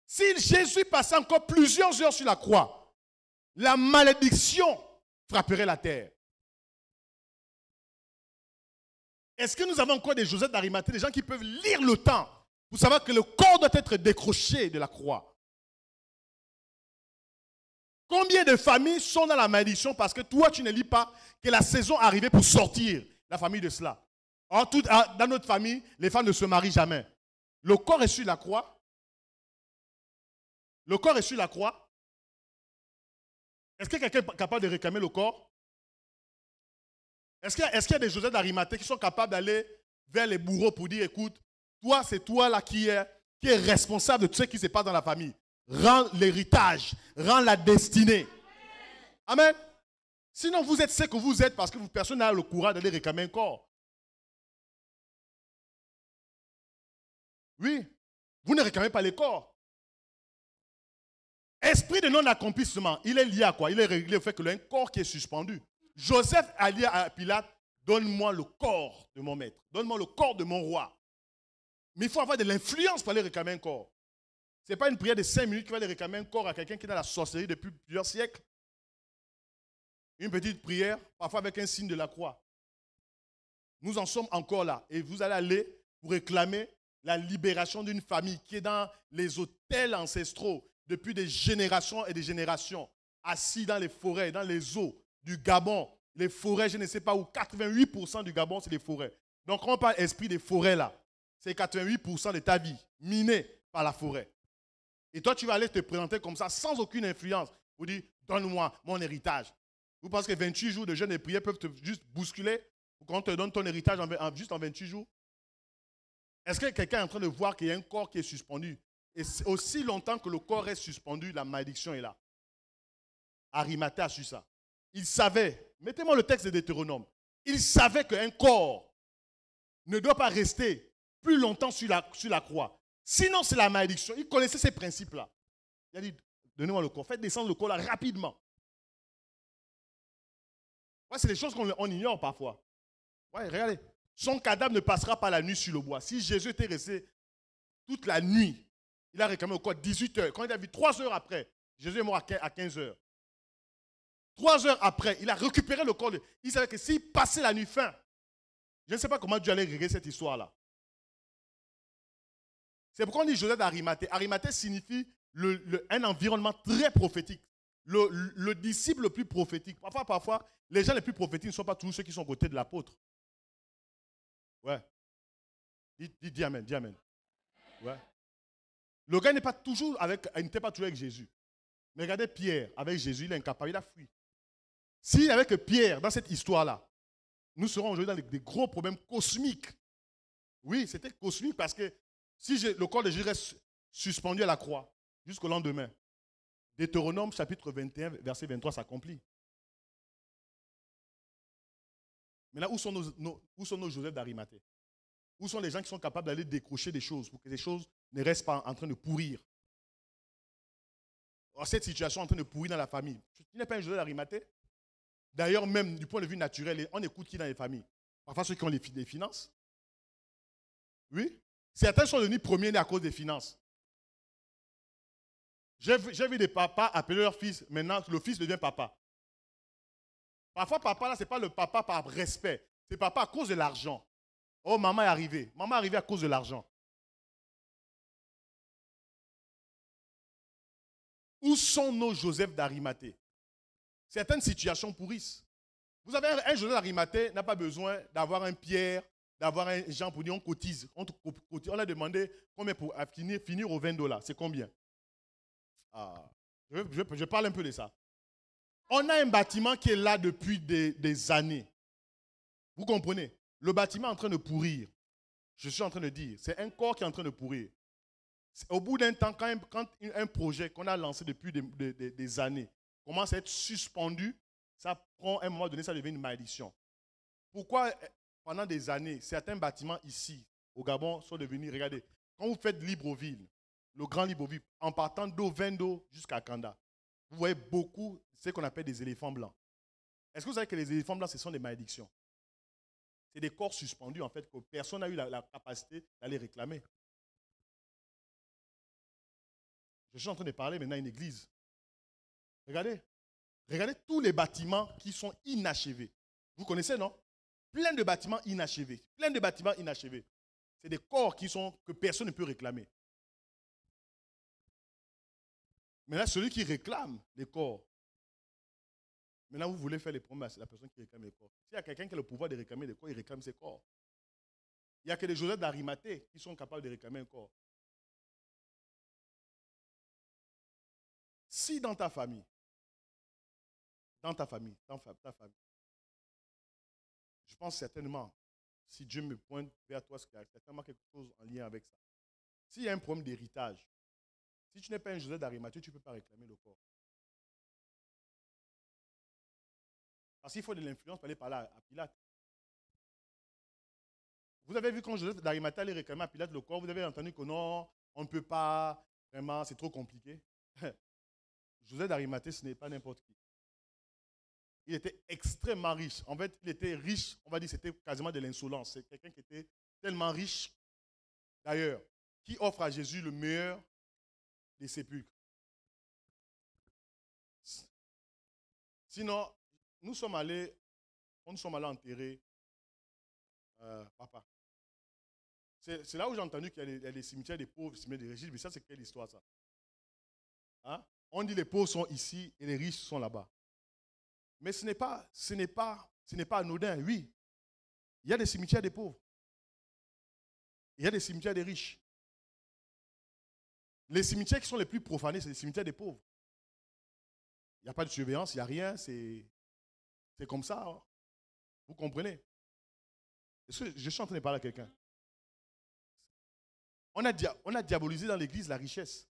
Si Jésus passait encore plusieurs heures sur la croix, la malédiction frapperait la terre. Est-ce que nous avons encore des Joseph d'Arimathée, des gens qui peuvent lire le temps pour savoir que le corps doit être décroché de la croix? Combien de familles sont dans la malédiction parce que toi, tu ne lis pas que la saison arrivait pour sortir la famille de cela? Dans notre famille, les femmes ne se marient jamais. Le corps est sur la croix. Le corps est sur la croix. Est-ce que quelqu'un est capable de réclamer le corps? Est-ce qu'il y a des Joseph d'Arimathée qui sont capables d'aller vers les bourreaux pour dire, écoute, toi, c'est toi là qui est responsable de tout ce qui se passe dans la famille. Rends l'héritage, rends la destinée. Amen. Sinon, vous êtes ce que vous êtes parce que personne n'a le courage d'aller réclamer un corps. Oui, vous ne réclamez pas les corps. Esprit de non-accomplissement, il est lié à quoi? Il est réglé au fait que un corps qui est suspendu. Joseph a dit à Pilate, donne-moi le corps de mon maître, donne-moi le corps de mon roi. Mais il faut avoir de l'influence pour aller réclamer un corps. Ce n'est pas une prière de 5 minutes qui va aller réclamer un corps à quelqu'un qui est dans la sorcellerie depuis plusieurs siècles. Une petite prière, parfois avec un signe de la croix. Nous en sommes encore là. Et vous allez aller pour réclamer la libération d'une famille qui est dans les hôtels ancestraux depuis des générations et des générations, assis dans les forêts, dans les eaux du Gabon. Les forêts, je ne sais pas où, 88% du Gabon, c'est des forêts. Donc, quand on parle esprit des forêts là, c'est 88% de ta vie minée par la forêt. Et toi, tu vas aller te présenter comme ça, sans aucune influence, pour dire, donne-moi mon héritage. Vous pensez que 28 jours de jeûne et prière peuvent te juste bousculer pour qu'on te donne ton héritage juste en 28 jours? Est-ce que quelqu'un est en train de voir qu'il y a un corps qui est suspendu? Et aussi longtemps que le corps est suspendu, la malédiction est là. Arimathée a su ça. Il savait, mettez-moi le texte de Deutéronome, il savait qu'un corps ne doit pas rester plus longtemps sur la croix. Sinon, c'est la malédiction. Il connaissait ces principes-là. Il a dit, donnez-moi le corps, faites descendre le corps là rapidement. Ouais, c'est des choses qu'on ignore parfois. Ouais, regardez. Son cadavre ne passera pas la nuit sur le bois. Si Jésus était resté toute la nuit, il a réclamé au corps 18 heures. Quand il a vu 3 heures après, Jésus est mort à 15 heures. 3 heures après, il a récupéré le corps. Il savait que s'il passait la nuit fin, je ne sais pas comment Dieu allait régler cette histoire-là. C'est pourquoi on dit Joseph d'Arimathée. Arimathée signifie un environnement très prophétique. Le disciple le plus prophétique. Parfois, les gens les plus prophétiques ne sont pas toujours ceux qui sont aux côtés de l'apôtre. Ouais. Dis amen, dis amen. Ouais. Le gars n'était pas toujours avec Jésus. Mais regardez Pierre, avec Jésus, il est incapable, il a fui. S'il n'y avait que Pierre dans cette histoire-là, nous serons aujourd'hui dans des gros problèmes cosmiques. Oui, c'était cosmique parce que si le corps de Jésus reste suspendu à la croix jusqu'au lendemain, Deutéronome chapitre 21, verset 23 s'accomplit. Mais là, où sont nos Joseph d'Arimathée? Où sont les gens qui sont capables d'aller décrocher des choses pour que les choses ne restent pas en train de pourrir? Cette situation est en train de pourrir dans la famille. Tu n'es pas un Joseph d'Arimathée? D'ailleurs, même du point de vue naturel, on écoute qui dans les familles? Parfois ceux qui ont les finances. Oui. Certains sont devenus premiers-nés à cause des finances. J'ai vu des papas appeler leur fils, maintenant le fils devient papa. Parfois, papa, là, ce n'est pas le papa par respect. C'est papa à cause de l'argent. Oh, maman est arrivée. Maman est arrivée à cause de l'argent. Où sont nos Joseph d'Arimathée? Certaines situations pourrissent. Vous avez un Joseph d'Arimathée n'a pas besoin d'avoir un Pierre, d'avoir un Jean pour dire on cotise. On a demandé combien pour finir aux $20. C'est combien? Je parle un peu de ça. On a un bâtiment qui est là depuis des années. Vous comprenez? Le bâtiment est en train de pourrir. Je suis en train de dire, c'est un corps qui est en train de pourrir. Au bout d'un temps, quand un projet qu'on a lancé depuis des années commence à être suspendu, ça prend un moment donné, ça devient une malédiction. Pourquoi, pendant des années, certains bâtiments ici, au Gabon, sont devenus, regardez, quand vous faites Libreville, le grand Libreville, en partant d'Ovendo jusqu'à Kanda, vous voyez beaucoup ce qu'on appelle des éléphants blancs. Est-ce que vous savez que les éléphants blancs, ce sont des malédictions? C'est des corps suspendus, en fait, que personne n'a eu la capacité d'aller réclamer. Je suis en train de parler maintenant à une église. Regardez tous les bâtiments qui sont inachevés. Vous connaissez, non? Plein de bâtiments inachevés. Plein de bâtiments inachevés. C'est des corps que personne ne peut réclamer. Maintenant, celui qui réclame les corps, maintenant vous voulez faire les promesses, c'est la personne qui réclame les corps. S'il y a quelqu'un qui a le pouvoir de réclamer les corps, il réclame ses corps. Il n'y a que les Joseph d'Arimathée qui sont capables de réclamer un corps. Si dans ta famille, je pense certainement, si Dieu me pointe vers toi, il y a certainement quelque chose en lien avec ça. S'il y a un problème d'héritage, si tu n'es pas un Joseph d'Arimathée, tu ne peux pas réclamer le corps. Parce qu'il faut de l'influence pour aller parler à Pilate. Vous avez vu quand Joseph d'Arimathée allait réclamer à Pilate le corps, vous avez entendu que non, on ne peut pas, vraiment, c'est trop compliqué. Joseph d'Arimathée, ce n'est pas n'importe qui. Il était extrêmement riche. En fait, il était riche, on va dire, c'était quasiment de l'insolence. C'est quelqu'un qui était tellement riche, d'ailleurs, qui offre à Jésus le meilleur des sépulcres. Sinon, nous sommes allés enterrer papa. C'est là où j'ai entendu qu'il y a des cimetières des pauvres, des cimetières des riches. Mais ça, c'est quelle histoire, ça? Hein? On dit les pauvres sont ici et les riches sont là-bas. Mais ce n'est pas anodin, oui. Il y a des cimetières des pauvres. Il y a des cimetières des riches. Les cimetières qui sont les plus profanés, c'est les cimetières des pauvres. Il n'y a pas de surveillance, il n'y a rien, c'est comme ça. Hein. Vous comprenez? Est-ce que je suis en train de parler à quelqu'un? On a diabolisé dans l'église la richesse.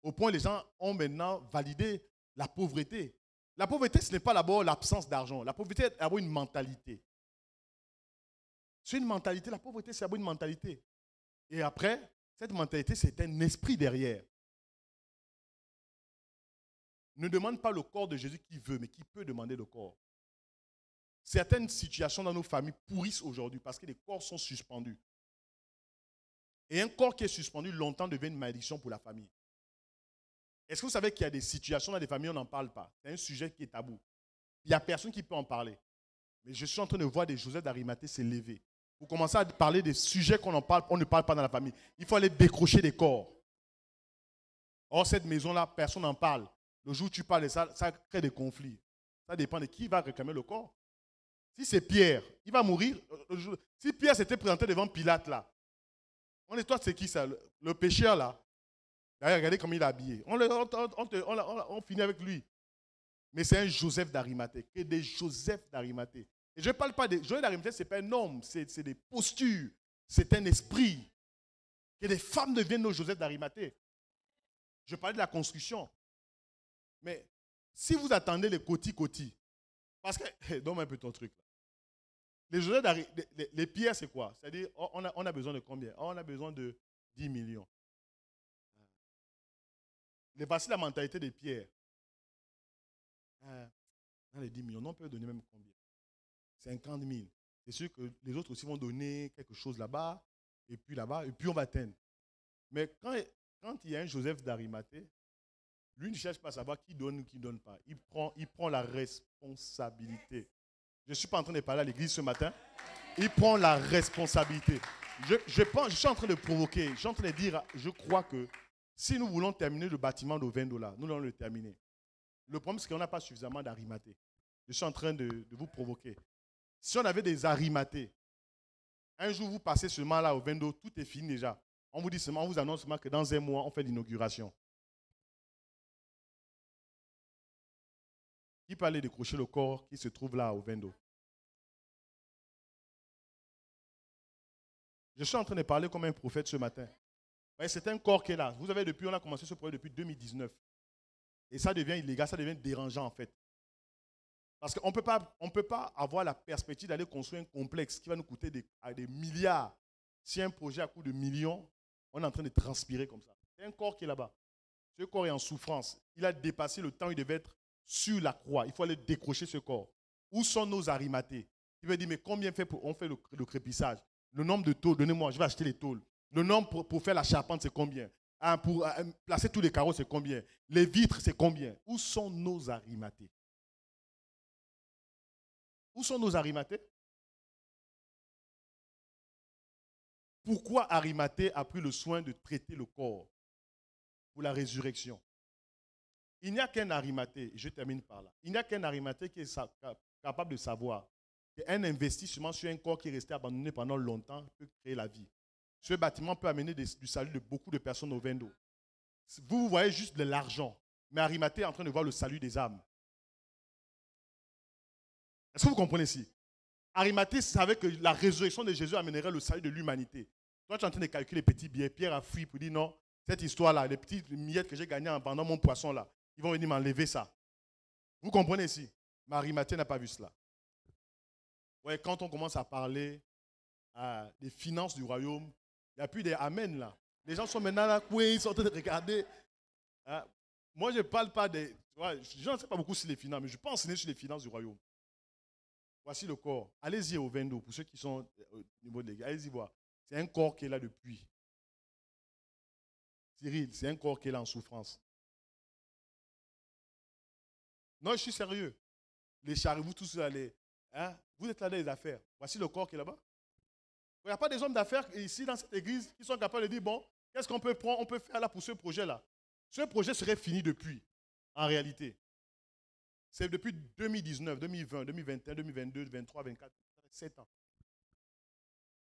Au point où les gens ont maintenant validé la pauvreté. La pauvreté, ce n'est pas d'abord l'absence d'argent. La pauvreté, c'est d'abord une mentalité. C'est une mentalité. La pauvreté, c'est d'abord une mentalité. Et après, cette mentalité, c'est un esprit derrière. Ne demande pas le corps de Jésus qui veut, mais qui peut demander le corps. Certaines situations dans nos familles pourrissent aujourd'hui parce que les corps sont suspendus. Et un corps qui est suspendu longtemps devient une malédiction pour la famille. Est-ce que vous savez qu'il y a des situations dans des familles où on n'en parle pas? C'est un sujet qui est tabou. Il n'y a personne qui peut en parler. Mais je suis en train de voir des Joseph d'Arimathée s'élever Vous commencez à parler des sujets qu'on on ne parle pas dans la famille. Il faut aller décrocher des corps. Or, cette maison-là, personne n'en parle. Le jour où tu parles de ça, ça crée des conflits. Ça dépend de qui va réclamer le corps. Si c'est Pierre, il va mourir. Si Pierre s'était présenté devant Pilate, là, on est toi, c'est qui ça? Le pécheur, là. Regardez comment il est habillé. On finit avec lui. Mais c'est un Joseph d'Arimathée. Que des Joseph d'Arimathée. Et je ne parle pas de Joseph d'Arimathée, ce n'est pas un homme, c'est des postures. C'est un esprit. Que des femmes deviennent nos Joseph d'Arimathée. Je parlais de la construction. Mais si vous attendez les cotis, parce que, donne-moi un peu ton truc. Là. Les Joseph les pierres, c'est quoi? C'est-à-dire, on a besoin de combien? On a besoin de 10 millions. Voici la mentalité des pierres. Dans les 10 millions, on peut donner même combien? 50 000. C'est sûr que les autres aussi vont donner quelque chose là-bas, et puis on va atteindre. Mais quand il y a un Joseph d'Arimathée, lui ne cherche pas à savoir qui donne ou qui ne donne pas. Il prend la responsabilité. Je ne suis pas en train de parler à l'église ce matin. Il prend la responsabilité. Je suis en train de provoquer, je suis en train de dire, je crois que si nous voulons terminer le bâtiment de $20, nous allons le terminer. Le problème, c'est qu'on n'a pas suffisamment d'Arimathée. Je suis en train de vous provoquer. Si on avait des Arimathées, un jour vous passez seulement là au Vendo, tout est fini déjà. On vous dit seulement, on vous annonce seulement que dans un mois, on fait l'inauguration. Qui peut aller décrocher le corps qui se trouve là au Vendo? Je suis en train de parler comme un prophète ce matin. C'est un corps qui est là. Vous savez, on a commencé ce projet depuis 2019. Et ça devient illégal, ça devient dérangeant en fait. Parce qu'on ne peut pas avoir la perspective d'aller construire un complexe qui va nous coûter des milliards. Si un projet à coût de millions, on est en train de transpirer comme ça. C'est un corps qui est là-bas. Ce corps est en souffrance. Il a dépassé le temps, il devait être sur la croix. Il faut aller décrocher ce corps. Où sont nos Arimathées? Il va dire, mais combien on fait le crépissage? Le nombre de tôles, donnez-moi, je vais acheter les tôles. Le nombre pour faire la charpente, c'est combien? Pour placer tous les carreaux, c'est combien? Les vitres, c'est combien? Où sont nos Arimathées? Où sont nos Arimathées? Pourquoi Arimathée a pris le soin de traiter le corps pour la résurrection? Il n'y a qu'un Arimathée, je termine par là, il n'y a qu'un Arimathée qui est capable de savoir qu'un investissement sur un corps qui est resté abandonné pendant longtemps peut créer la vie. Ce bâtiment peut amener du salut de beaucoup de personnes au Vendo. Vous voyez juste de l'argent, mais Arimathée est en train de voir le salut des âmes. Est-ce que vous comprenez ici? Arimathée savait que la résurrection de Jésus amènerait le salut de l'humanité. Toi, tu es en train de calculer les petits billets. Pierre a fui pour dire non, cette histoire-là, les petites miettes que j'ai gagnées en vendant mon poisson-là, ils vont venir m'enlever ça. Vous comprenez ici? Mais Arimathée n'a pas vu cela. Ouais, quand on commence à parler des finances du royaume, il n'y a plus des amen là. Les gens sont maintenant là, ils sont en train de regarder. Moi, je ne parle pas des. Je ne sais pas beaucoup sur les finances, mais je peux enseigner sur les finances du royaume. Voici le corps. Allez-y au Vendo, pour ceux qui sont au niveau de l'église. Allez-y voir. C'est un corps qui est là depuis. Cyril, c'est un corps qui est là en souffrance. Non, je suis sérieux. Les charrues, vous tous allez. Vous êtes là dans les affaires. Voici le corps qui est là-bas. Il n'y a pas des hommes d'affaires ici dans cette église qui sont capables de dire, bon, qu'est-ce qu'on peut prendre, on peut faire là pour ce projet-là. Ce projet serait fini depuis, en réalité. C'est depuis 2019, 2020, 2021, 2022, 2023, 2024, 7 ans.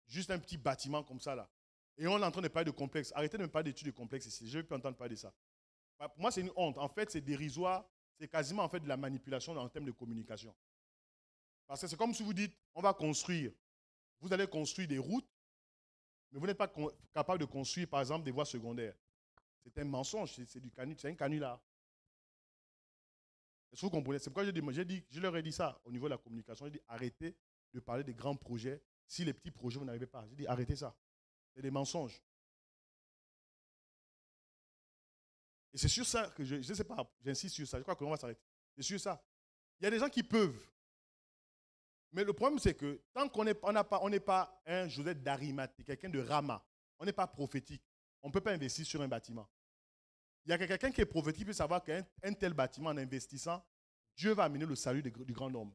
Juste un petit bâtiment comme ça là. Et on est en train de parler de complexe. Arrêtez de me parler d'études de complexe ici. Je ne veux plus entendre parler de ça. Pour moi, c'est une honte. En fait, c'est dérisoire. C'est quasiment en fait de la manipulation en termes de communication. Parce que c'est comme si vous dites, on va construire. Vous allez construire des routes, mais vous n'êtes pas capable de construire, par exemple, des voies secondaires. C'est un mensonge, c'est un canular. Est-ce que vous comprenez? C'est pourquoi je leur ai dit ça au niveau de la communication. J'ai dit, arrêtez de parler des grands projets. Si les petits projets, vous n'arrivez pas. J'ai dit, arrêtez ça. C'est des mensonges. Et c'est sur ça que je ne sais pas, j'insiste sur ça. Je crois qu'on va s'arrêter. C'est sur ça. Il y a des gens qui peuvent. Mais le problème, c'est que tant qu'on n'est pas un Joseph d'Arimathée, quelqu'un de Rama, on n'est pas prophétique, on ne peut pas investir sur un bâtiment. Il y a quelqu'un qui est prophétique qui peut savoir qu'un tel bâtiment, en investissant, Dieu va amener le salut du grand homme.